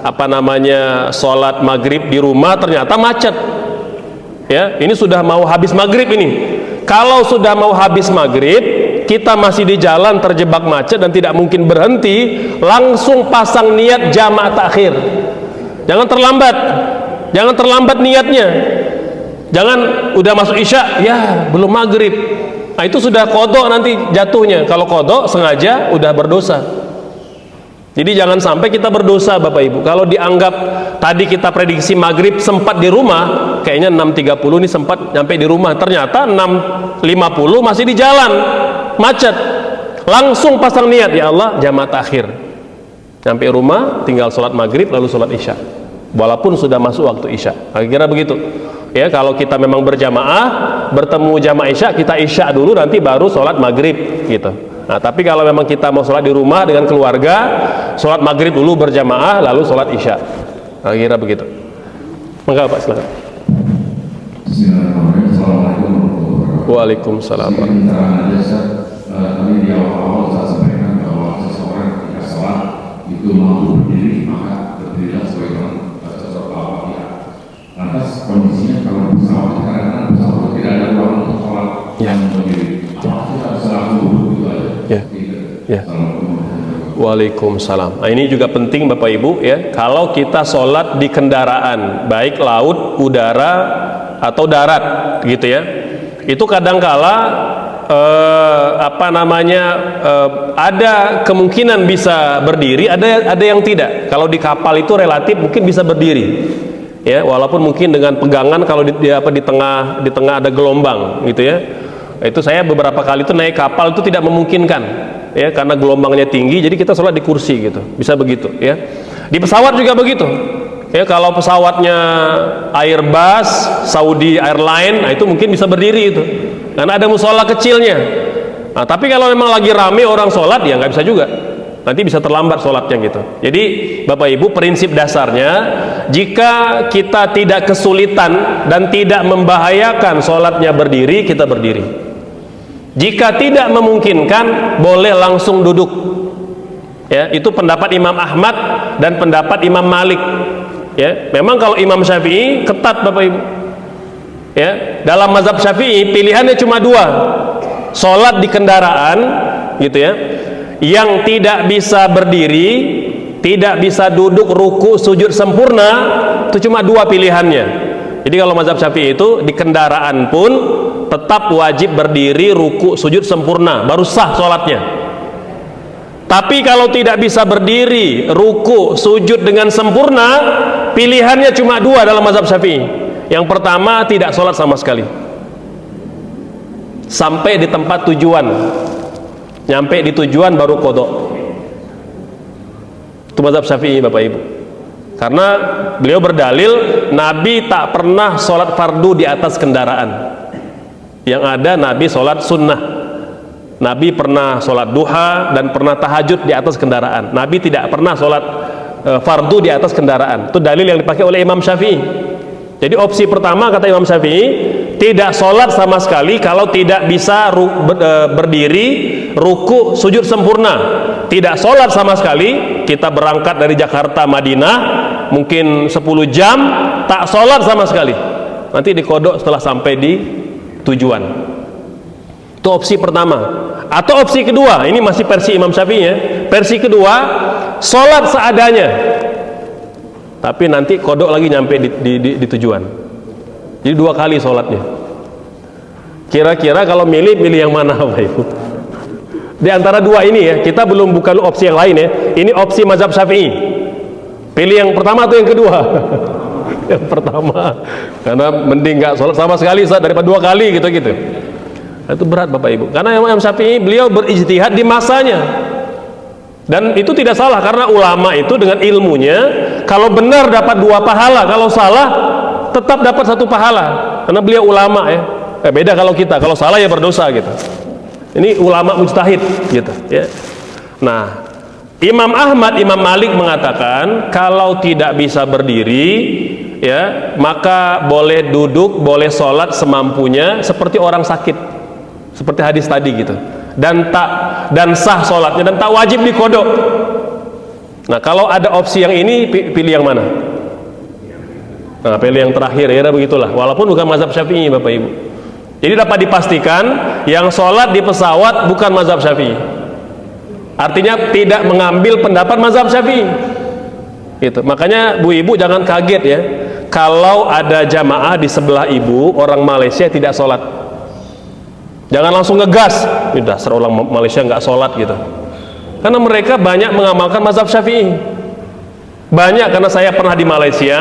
apa namanya sholat maghrib di rumah, ternyata macet ya. Ini sudah mau habis maghrib ini. Kalau sudah mau habis maghrib, kita masih di jalan terjebak macet dan tidak mungkin berhenti, langsung pasang niat jamaah takhir. Jangan terlambat niatnya. Jangan udah masuk isya, ya belum maghrib. Nah itu sudah kodok nanti jatuhnya. Kalau kodok sengaja udah berdosa. Jadi jangan sampai kita berdosa Bapak Ibu. Kalau dianggap tadi kita prediksi maghrib sempat di rumah, kayaknya 6.30 ini sempat nyampe di rumah, ternyata 6.50 masih di jalan, macet. Langsung pasang niat, ya Allah jamaah takhir. Nyampe rumah tinggal sholat maghrib lalu sholat isya, walaupun sudah masuk waktu isya. Kira-kira begitu ya. Kalau kita memang berjamaah, bertemu jamaah isya, kita isya dulu nanti baru sholat maghrib gitu. Nah tapi kalau memang kita mau sholat di rumah dengan keluarga, sholat maghrib dulu berjamaah lalu sholat isya. Kira-kira begitu. Enggak Pak, silakan. Bismillahirrahmanirrahim. Assalamualaikum warahmatullahi wabarakatuh. Waalaikumsalam. Tadi di awal-awal saya sampaikan bahwa seseorang ketika sholat itu mampu berdiri, maka berdirilah sebagaimana seseorang Al-Fatihah. Lantas kondisinya kalau pesawat, kadang-kadang pesawat tidak ada ruang untuk sholat yang berdiri. Apakah kita bisa langsung duduk gitu aja? Ya. Waalaikumsalam. Nah, ini juga penting Bapak Ibu ya. Kalau kita sholat di kendaraan, baik laut, udara atau darat, gitu ya. Itu kadangkala ada kemungkinan bisa berdiri, ada yang tidak. Kalau di kapal itu relatif mungkin bisa berdiri, ya. Walaupun mungkin dengan pegangan kalau di tengah ada gelombang, gitu ya. Itu saya beberapa kali itu naik kapal itu tidak memungkinkan ya, karena gelombangnya tinggi, jadi kita sholat di kursi gitu, bisa begitu ya. Di pesawat juga begitu ya. Kalau pesawatnya Airbus, Saudi Airline, nah itu mungkin bisa berdiri itu karena ada musola kecilnya. Nah tapi kalau memang lagi rame orang sholat, ya nggak bisa juga, nanti bisa terlambat sholatnya gitu. Jadi Bapak Ibu, prinsip dasarnya, jika kita tidak kesulitan dan tidak membahayakan sholatnya berdiri, kita berdiri. Jika tidak memungkinkan, boleh langsung duduk ya. Itu pendapat Imam Ahmad dan pendapat Imam Malik ya. Memang kalau Imam Syafi'i ketat Bapak Ibu ya. Dalam mazhab Syafi'i pilihannya cuma dua, sholat di kendaraan gitu ya, yang tidak bisa berdiri, tidak bisa duduk ruku sujud sempurna, itu cuma dua pilihannya. Jadi kalau mazhab Syafi'i itu di kendaraan pun tetap wajib berdiri, ruku sujud sempurna, baru sah sholatnya. Tapi kalau tidak bisa berdiri, ruku sujud dengan sempurna, pilihannya cuma dua dalam mazhab Syafi'i. Yang pertama, tidak sholat sama sekali sampai di tempat tujuan. Nyampe di tujuan baru qadha. Itu mazhab Syafi'i Bapak Ibu. Karena beliau berdalil Nabi tak pernah sholat fardu di atas kendaraan. Yang ada Nabi sholat sunnah. Nabi pernah sholat duha dan pernah tahajud di atas kendaraan. Nabi tidak pernah sholat fardu di atas kendaraan. Itu dalil yang dipakai oleh Imam Syafi'i. Jadi opsi pertama kata Imam Syafi'i, tidak sholat sama sekali kalau tidak bisa berdiri, ruku, sujud sempurna. Tidak sholat sama sekali. Kita berangkat dari Jakarta Madinah mungkin 10 jam, tak sholat sama sekali. Nanti dikodok setelah sampai di tujuan. Itu opsi pertama. Atau opsi kedua, ini masih versi Imam Syafi'i ya. Versi kedua, sholat seadanya, tapi nanti kodok lagi nyampe di tujuan. Jadi dua kali sholatnya. Kira-kira kalau milih yang mana Bapak Ibu? Di antara dua ini ya, kita belum buka opsi yang lain ya. Ini opsi mazhab Syafi'i. Pilih yang pertama atau yang kedua? Yang pertama, karena mending nggak sholat sama sekali daripada dua kali gitu. Itu berat Bapak Ibu. Karena Imam Syafi'i beliau berijtihad di masanya, dan itu tidak salah karena ulama itu dengan ilmunya, kalau benar dapat 2 pahala, kalau salah tetap dapat 1 pahala. Karena beliau ulama ya. Beda kalau kita, kalau salah ya berdosa gitu. Ini ulama mujtahid gitu ya. Nah, Imam Ahmad, Imam Malik mengatakan kalau tidak bisa berdiri, ya, maka boleh duduk, boleh sholat semampunya seperti orang sakit, seperti hadis tadi gitu. Dan sah sholatnya dan tak wajib dikodok. Nah, kalau ada opsi yang ini, pilih yang mana? Nah, pilih yang terakhir, ya begitulah. Walaupun bukan mazhab Syafi'i, Bapak Ibu. Jadi dapat dipastikan yang sholat di pesawat bukan mazhab Syafi'i. Artinya tidak mengambil pendapat mazhab Syafi'i. Gitu. Makanya Bu Ibu jangan kaget ya, kalau ada jamaah di sebelah Ibu orang Malaysia tidak sholat. Jangan langsung ngegas, dasar orang Malaysia nggak sholat gitu. Karena mereka banyak mengamalkan mazhab Syafi'i. Banyak, karena saya pernah di Malaysia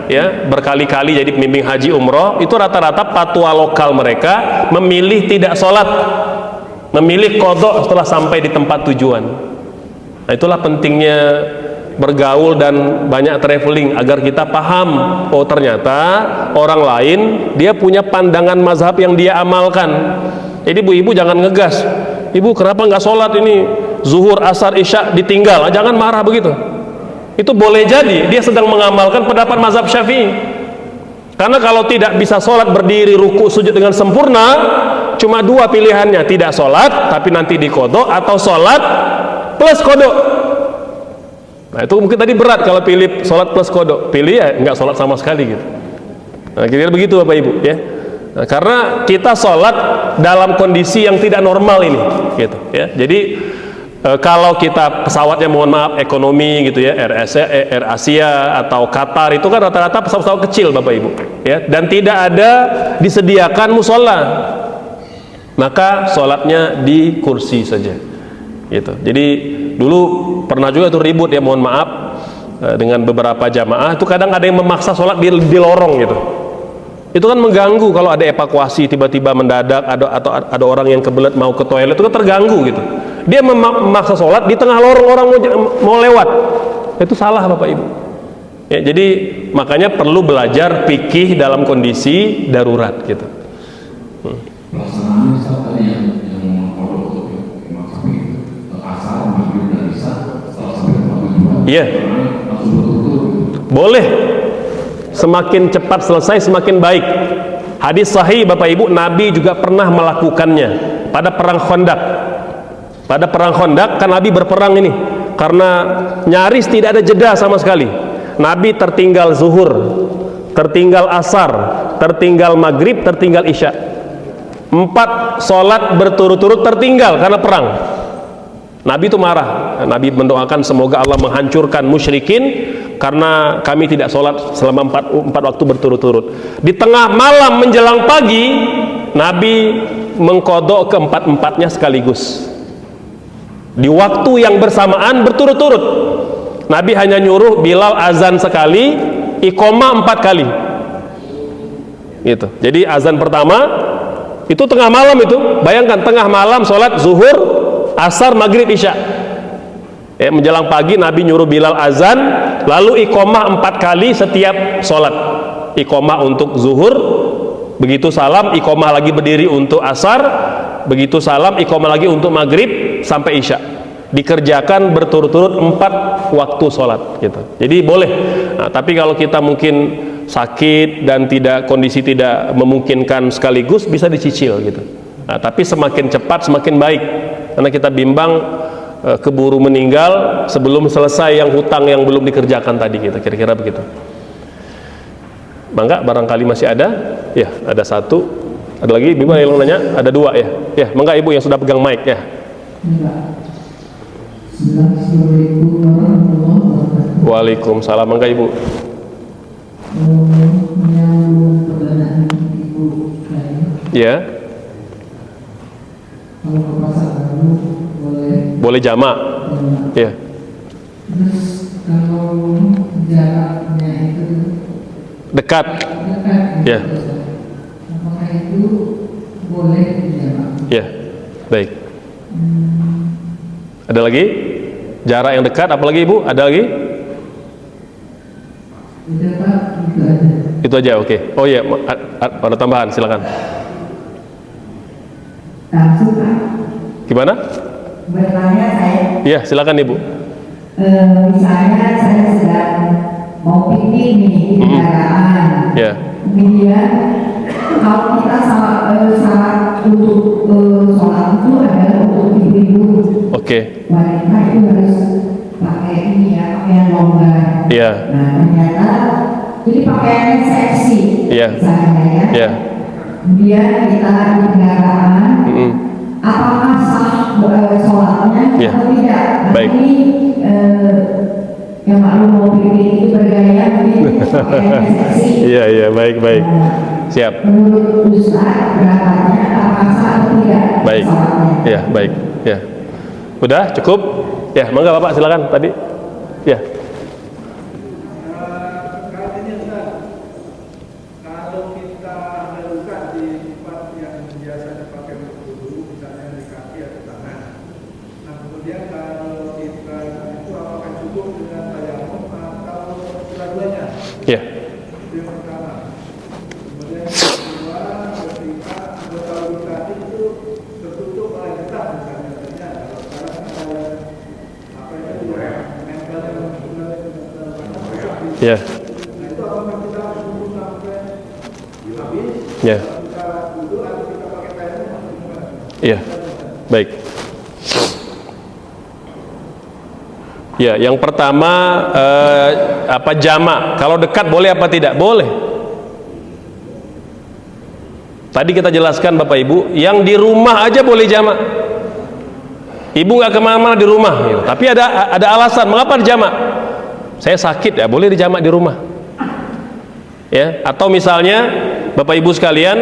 ya, berkali-kali jadi pembimbing haji umroh, itu rata-rata fatwa lokal mereka memilih tidak sholat, memilih qadha setelah sampai di tempat tujuan. Nah, itulah pentingnya bergaul dan banyak traveling agar kita paham, oh ternyata orang lain dia punya pandangan mazhab yang dia amalkan. Jadi Bu Ibu jangan ngegas, Ibu kenapa nggak sholat ini, zuhur, asar, isya ditinggal, jangan marah begitu. Itu boleh jadi dia sedang mengamalkan pendapat mazhab Syafi'i. Karena kalau tidak bisa sholat berdiri, ruku, sujud dengan sempurna, cuma dua pilihannya, tidak sholat tapi nanti dikodok, atau sholat plus kodok. Nah itu mungkin tadi berat kalau pilih sholat plus kodok, pilih ya nggak sholat sama sekali gitu. Nah kira-kira begitu Bapak Ibu ya. Nah, karena kita sholat dalam kondisi yang tidak normal ini gitu ya. Jadi kalau kita pesawatnya mohon maaf ekonomi gitu ya, Air Asia atau Qatar, itu kan rata-rata pesawat-pesawat kecil Bapak Ibu ya, dan tidak ada disediakan musola, maka sholatnya di kursi saja gitu. Jadi dulu pernah juga itu ribut ya, mohon maaf, dengan beberapa jamaah itu kadang ada yang memaksa sholat di lorong gitu. Itu kan mengganggu kalau ada evakuasi tiba-tiba mendadak, atau ada orang yang kebelet mau ke toilet, itu kan terganggu gitu. Dia memaksa sholat di tengah lorong, orang mau lewat, itu salah Bapak Ibu ya. Jadi makanya perlu belajar fikih dalam kondisi darurat gitu. Pelaksanaannya tadi yang kodok Imam Syafi'i asar, maghrib dan isya setelah sampai tempat tujuan. Iya. Langsung betul-betul. Boleh. Semakin cepat selesai semakin baik. Hadis sahih Bapak Ibu, Nabi juga pernah melakukannya pada perang Khandaq. Pada perang Khandaq kan Nabi berperang ini karena nyaris tidak ada jeda sama sekali. Nabi tertinggal zuhur, tertinggal asar, tertinggal maghrib, tertinggal isya. 4 sholat berturut-turut tertinggal karena perang. Nabi itu marah. Nabi mendoakan semoga Allah menghancurkan musyrikin karena kami tidak sholat selama 4 waktu berturut-turut. Di tengah malam menjelang pagi, Nabi mengkodok ke-4-4-nya sekaligus. Di waktu yang bersamaan berturut-turut. Nabi hanya nyuruh Bilal azan sekali, iqomah 4 kali. Gitu. Jadi azan pertama itu tengah malam itu. Bayangkan tengah malam sholat zuhur, asar, maghrib, isya. Ya, menjelang pagi Nabi nyuruh Bilal azan, lalu iqomah 4 kali setiap sholat. Iqomah untuk zuhur, begitu salam iqomah lagi berdiri untuk asar, begitu salam iqomah lagi untuk maghrib sampai isya. Dikerjakan berturut-turut 4 waktu sholat gitu. Jadi boleh. Nah, tapi kalau kita mungkin sakit dan kondisi tidak memungkinkan sekaligus, bisa dicicil gitu. Nah, tapi semakin cepat semakin baik, karena kita bimbang keburu meninggal sebelum selesai yang hutang yang belum dikerjakan tadi gitu. Kira-kira begitu. Mangga barangkali masih ada ya, ada 1, ada lagi Ibu yang nanya, ada 2 ya. Ya mangga Ibu yang sudah pegang mic ya. Assalamualaikum warahmatullahi wabarakatuh. Waalaikumsalam. Mangga Ibu. Menyambung pertanyaan Ibu saya. Ya. Kalau ke pasar baru Boleh jamak. Ya. Terus kalau jaraknya itu Dekat. Ya. Apakah itu boleh dijamak? Ya. Baik. Ada lagi? Jarak yang dekat, apalagi Ibu? Ada lagi? Dekat itu aja. Itu aja, oke. Oh iya, ada tambahan, silakan. Langsung Pak. Gimana? Bertanya saya. Iya, silakan Ibu. misalnya saya sedang mau piknik nih di kendaraan, Ya. kemudian kalau kita saat untuk sholat itu adalah untuk ibu-ibu Oke. wanita itu harus pakai ini ya, pakaian longgar. Iya. Nah ternyata jadi pakaiannya seksi, Iya. misalnya ya. Ya. Kemudian kita di kendaraan, Mm-mm. apakah sah sholatnya Iya. atau tidak? Nah, Baik. ini yang maklum mau piknik itu bergaya, ini pakaiannya seksi. Iya, iya, baik, baik. Nah, Siap. menurut Ustaz pendapatnya apakah sah atau tidak Baik. sholatnya? Ya, baik. Ya. Udah cukup? Ya, mangga Bapak silakan tadi. Ya. Kalau kita melakukan di tempat yang biasa dipakai untuk wudhu, misalnya di kaki atau tangan, nah kemudian kalau kita itu apakah cukup dengan tayamum atau dua-duanya? Ya. Itu yang pertama. Kemudian yang kedua, ketika anggota wudhu tadi itu tertutup oleh getah misalnya, kalau sekarang ada apa itu menempel dengan Ya. nah itu apakah kita harus tunggu sampai habis? Ya. Kita dulu atau kita pakai tayamum atau gimana? Iya. Baik. Ya, yang pertama apa jamak? Kalau dekat boleh apa tidak? Boleh. Tadi kita jelaskan Bapak Ibu, yang di rumah aja boleh jamak. Ibu nggak kemana-mana di rumah, gitu. Tapi ada alasan mengapa dijamak. Saya sakit ya, boleh dijamak di rumah. Ya, atau misalnya Bapak Ibu sekalian,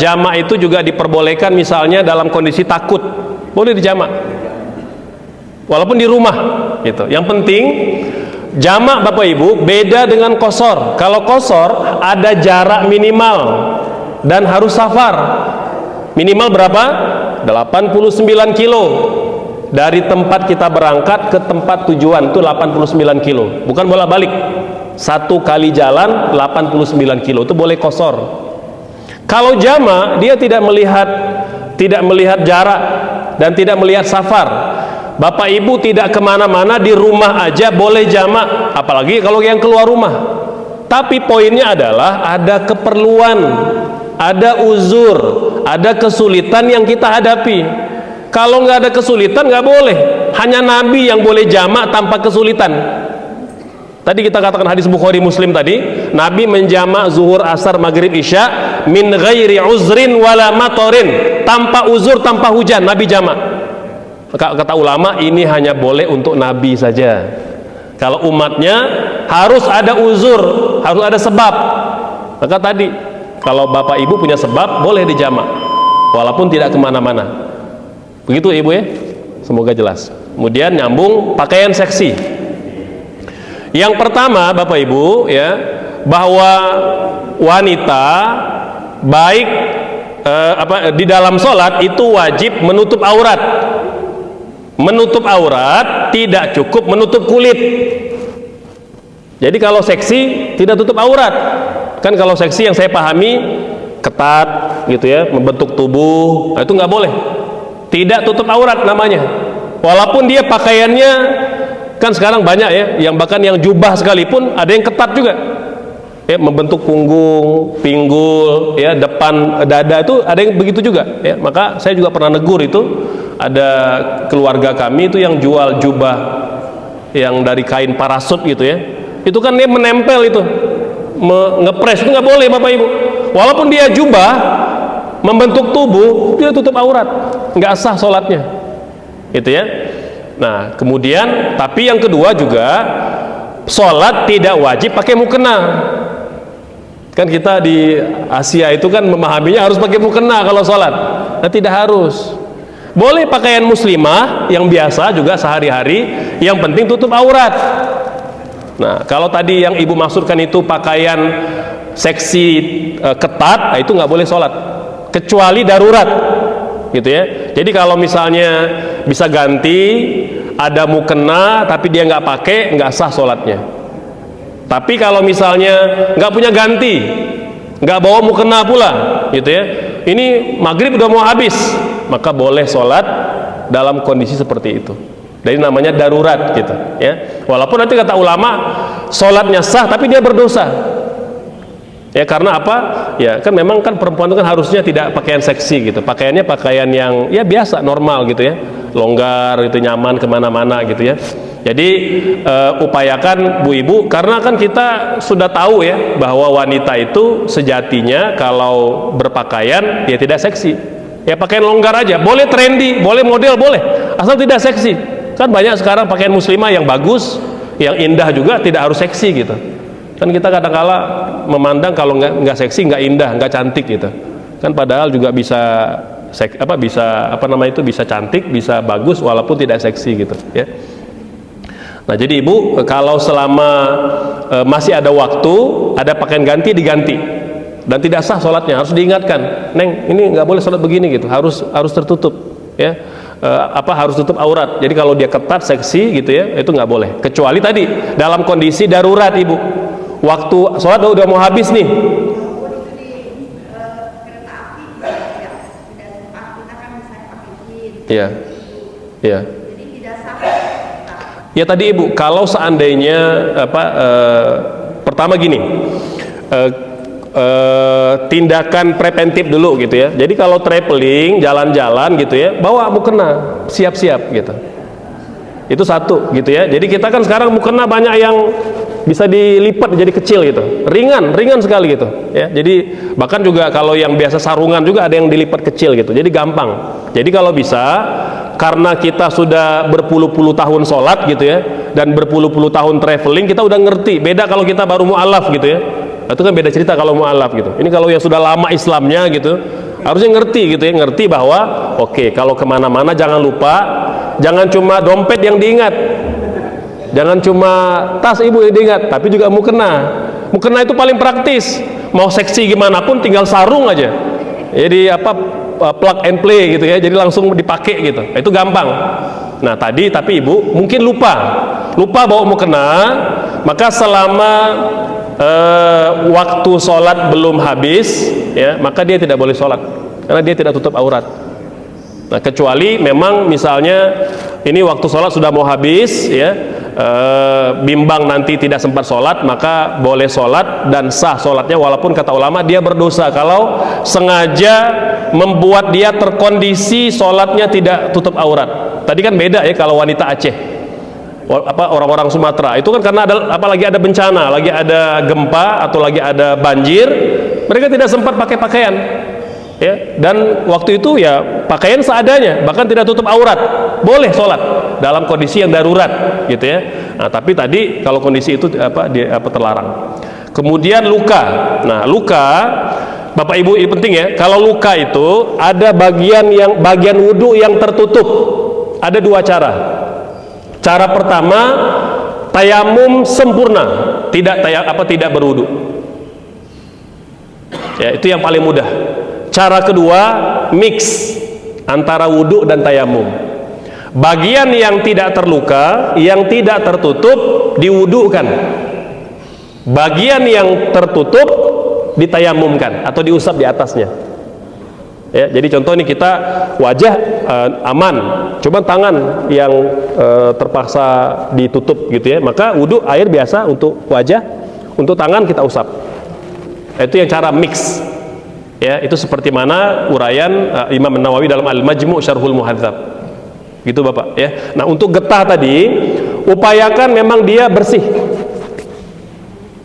jamak itu juga diperbolehkan misalnya dalam kondisi takut, boleh dijamak. Walaupun di rumah, gitu. Yang penting jamak Bapak Ibu beda dengan qasar. Kalau qasar ada jarak minimal dan harus safar. Minimal berapa? 89 kilo. Dari tempat kita berangkat ke tempat tujuan itu 89 kilo. Bukan bolak-balik. Satu kali jalan 89 kilo itu boleh qasar. Kalau jamak dia tidak melihat jarak dan tidak melihat safar. Bapak Ibu tidak kemana-mana, di rumah aja boleh jamak. Apalagi kalau yang keluar rumah. Tapi poinnya adalah ada keperluan, ada uzur, ada kesulitan yang kita hadapi. Kalau nggak ada kesulitan nggak boleh. Hanya Nabi yang boleh jamak tanpa kesulitan. Tadi kita katakan hadis Bukhari Muslim tadi, Nabi menjamak zuhur, asar, maghrib, isya min ghairi uzrin wala matorin, tanpa uzur, tanpa hujan. Nabi jamak. Kata ulama ini hanya boleh untuk Nabi saja. Kalau umatnya harus ada uzur, harus ada sebab. Maka tadi kalau Bapak Ibu punya sebab boleh dijamak walaupun tidak kemana-mana. Begitu Ibu ya, semoga jelas. Kemudian nyambung pakaian seksi. Yang pertama Bapak Ibu ya, bahwa wanita baik di dalam sholat itu wajib menutup aurat. Menutup aurat tidak cukup menutup kulit. Jadi kalau seksi tidak tutup aurat. Kan kalau seksi yang saya pahami ketat gitu ya, membentuk tubuh, nah itu nggak boleh. Tidak tutup aurat namanya. Walaupun dia pakaiannya kan sekarang banyak ya, yang bahkan yang jubah sekalipun ada yang ketat juga. Ya, membentuk punggung, pinggul, ya, depan dada itu ada yang begitu juga. Ya, maka saya juga pernah negur itu. Ada keluarga kami itu yang jual jubah yang dari kain parasut gitu ya. Itu kan dia menempel itu, ngepres itu nggak boleh Bapak Ibu. Walaupun dia jubah membentuk tubuh, dia tutup aurat, nggak sah sholatnya, gitu ya. Nah kemudian, tapi yang kedua juga sholat tidak wajib pakai mukena. Kan kita di Asia itu kan memahaminya harus pakai mukena kalau sholat. Nah tidak harus. Boleh pakaian muslimah yang biasa juga sehari-hari, yang penting tutup aurat. Nah kalau tadi yang ibu maksudkan itu pakaian seksi ketat, nah itu nggak boleh sholat kecuali darurat, gitu ya. Jadi kalau misalnya bisa ganti, ada mukena tapi dia nggak pakai, nggak sah sholatnya. Tapi kalau misalnya nggak punya ganti, nggak bawa mukena pula, gitu ya, ini maghrib udah mau habis, maka boleh sholat dalam kondisi seperti itu. Jadi namanya darurat gitu ya. Walaupun nanti kata ulama sholatnya sah tapi dia berdosa. Ya karena apa? Ya kan memang kan perempuan itu kan harusnya tidak pakaian seksi gitu. Pakaiannya pakaian yang ya biasa, normal gitu ya. Longgar gitu, nyaman kemana-mana gitu ya. Jadi upayakan Bu Ibu, karena kan kita sudah tahu ya bahwa wanita itu sejatinya kalau berpakaian dia tidak seksi. Ya pakaian longgar aja, boleh trendy, boleh model, boleh, asal tidak seksi. Kan banyak sekarang pakaian muslimah yang bagus, yang indah juga tidak harus seksi gitu. Kan kita kadang-kala memandang kalau nggak seksi, nggak indah, nggak cantik gitu. Kan padahal juga bisa bisa cantik, bisa bagus walaupun tidak seksi gitu ya. Nah jadi ibu kalau selama masih ada waktu, ada pakaian ganti diganti dan tidak sah sholatnya, harus diingatkan, Neng ini nggak boleh sholat begini gitu, harus tertutup ya. Harus tutup aurat. Jadi kalau dia ketat seksi gitu ya, itu nggak boleh. Kecuali tadi dalam kondisi darurat ibu, waktu sholat udah mau habis nih. Iya, iya. Ya tadi ibu, kalau seandainya pertama gini, tindakan preventif dulu gitu ya. Jadi kalau traveling, jalan-jalan gitu ya, bawa mukena, siap-siap gitu. Itu satu gitu ya. Jadi kita kan sekarang mukena banyak yang bisa dilipat jadi kecil gitu, ringan sekali gitu ya. Jadi bahkan juga kalau yang biasa sarungan juga ada yang dilipat kecil gitu, jadi gampang. Jadi kalau bisa, karena kita sudah berpuluh-puluh tahun sholat gitu ya, dan berpuluh-puluh tahun traveling, kita udah ngerti. Beda kalau kita baru mu'alaf gitu ya, itu kan beda cerita kalau mu'alaf gitu. Ini kalau yang sudah lama Islamnya gitu, harusnya ngerti gitu ya, ngerti bahwa oke, kalau kemana-mana jangan lupa, jangan cuma dompet yang diingat, jangan cuma tas ibu yang diingat, tapi juga mukena. Mukena itu paling praktis. Mau seksi gimana pun tinggal sarung aja. Jadi plug and play gitu ya. Jadi langsung dipakai gitu. Itu gampang. Nah, tapi ibu mungkin lupa bawa mukena, maka selama waktu sholat belum habis ya, maka dia tidak boleh sholat karena dia tidak tutup aurat. Nah, kecuali memang misalnya ini waktu sholat sudah mau habis ya, bimbang nanti tidak sempat sholat, maka boleh sholat dan sah sholatnya, walaupun kata ulama dia berdosa kalau sengaja membuat dia terkondisi sholatnya tidak tutup aurat. Tadi kan beda ya kalau wanita Aceh, orang-orang Sumatera itu kan karena apalagi ada bencana, lagi ada gempa atau lagi ada banjir, mereka tidak sempat pakai pakaian ya, dan waktu itu ya pakaian seadanya, bahkan tidak tutup aurat, boleh sholat dalam kondisi yang darurat gitu ya. Nah, tapi tadi kalau kondisi itu terlarang. Kemudian luka. Nah, luka Bapak Ibu ini penting ya. Kalau luka itu ada bagian wudhu yang tertutup. Ada dua cara. Cara pertama, tayamum sempurna, tidak berwudhu. Ya, itu yang paling mudah. Cara kedua, mix antara wudhu dan tayamum. Bagian yang tidak terluka, yang tidak tertutup diwudhukan. Bagian yang tertutup ditayamumkan atau diusap di atasnya. Ya, jadi contoh ini kita wajah aman, coba tangan yang terpaksa ditutup gitu ya, maka wudhu air biasa untuk wajah, untuk tangan kita usap. Itu yang cara mix. Ya, itu seperti mana uraian Imam Nawawi dalam Al-Majmu' Syarhul Muhadzab. Gitu Bapak ya. Nah, untuk getah tadi upayakan memang dia bersih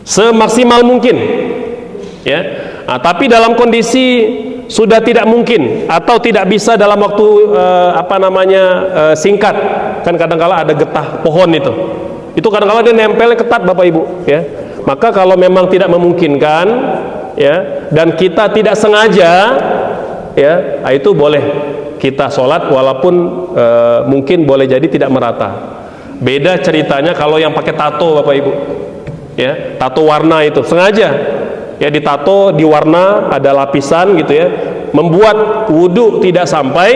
semaksimal mungkin ya. Nah, tapi dalam kondisi sudah tidak mungkin atau tidak bisa dalam waktu singkat, kan kadang-kala ada getah pohon itu kadang-kala dia nempelnya ketat Bapak Ibu ya. Maka kalau memang tidak memungkinkan ya, dan kita tidak sengaja ya, itu boleh kita sholat walaupun mungkin boleh jadi tidak merata. Beda ceritanya kalau yang pakai tato Bapak Ibu ya, tato warna itu sengaja ya, ditato di warna ada lapisan gitu ya, membuat wudhu tidak sampai,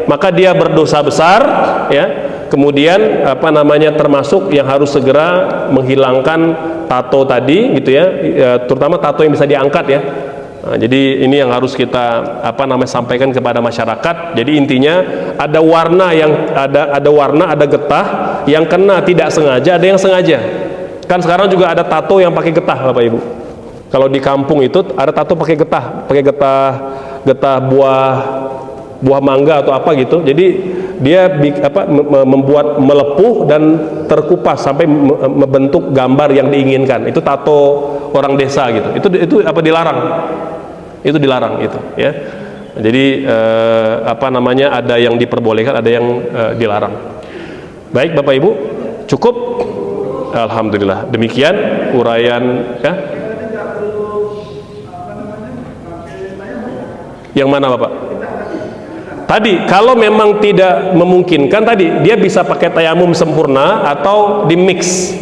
maka dia berdosa besar ya. Kemudian termasuk yang harus segera menghilangkan tato tadi gitu ya, terutama tato yang bisa diangkat ya. Jadi ini yang harus kita sampaikan kepada masyarakat. Jadi intinya ada warna ada getah yang kena tidak sengaja, ada yang sengaja. Kan sekarang juga ada tato yang pakai getah, Bapak Ibu. Kalau di kampung itu ada tato pakai getah buah mangga atau apa gitu. Jadi dia membuat melepuh dan terkupas sampai membentuk gambar yang diinginkan. Itu tato orang desa gitu. Itu dilarang. Itu dilarang itu, ya. Jadi ada yang diperbolehkan, ada yang dilarang. Baik Bapak Ibu, cukup. Alhamdulillah. Demikian uraian, ya. Yang mana Bapak? Tadi kalau memang tidak memungkinkan, tadi dia bisa pakai tayamum sempurna atau di mix.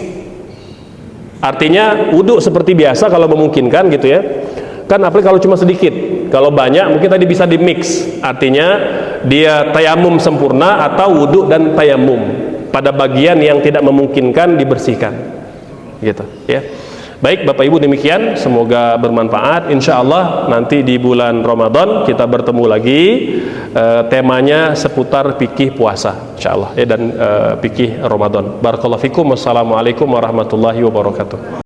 Artinya wudhu seperti biasa kalau memungkinkan gitu ya. Kan apalagi kalau cuma sedikit, kalau banyak mungkin tadi bisa di mix. Artinya dia tayamum sempurna atau wudhu dan tayamum. Pada bagian yang tidak memungkinkan dibersihkan, gitu ya. Baik Bapak Ibu, demikian, semoga bermanfaat. Insya Allah nanti di bulan Ramadan kita bertemu lagi, temanya seputar fikih puasa, insya Allah ya, dan fikih Ramadan. Barakallahu fikum. Wassalamualaikum warahmatullahi wabarakatuh.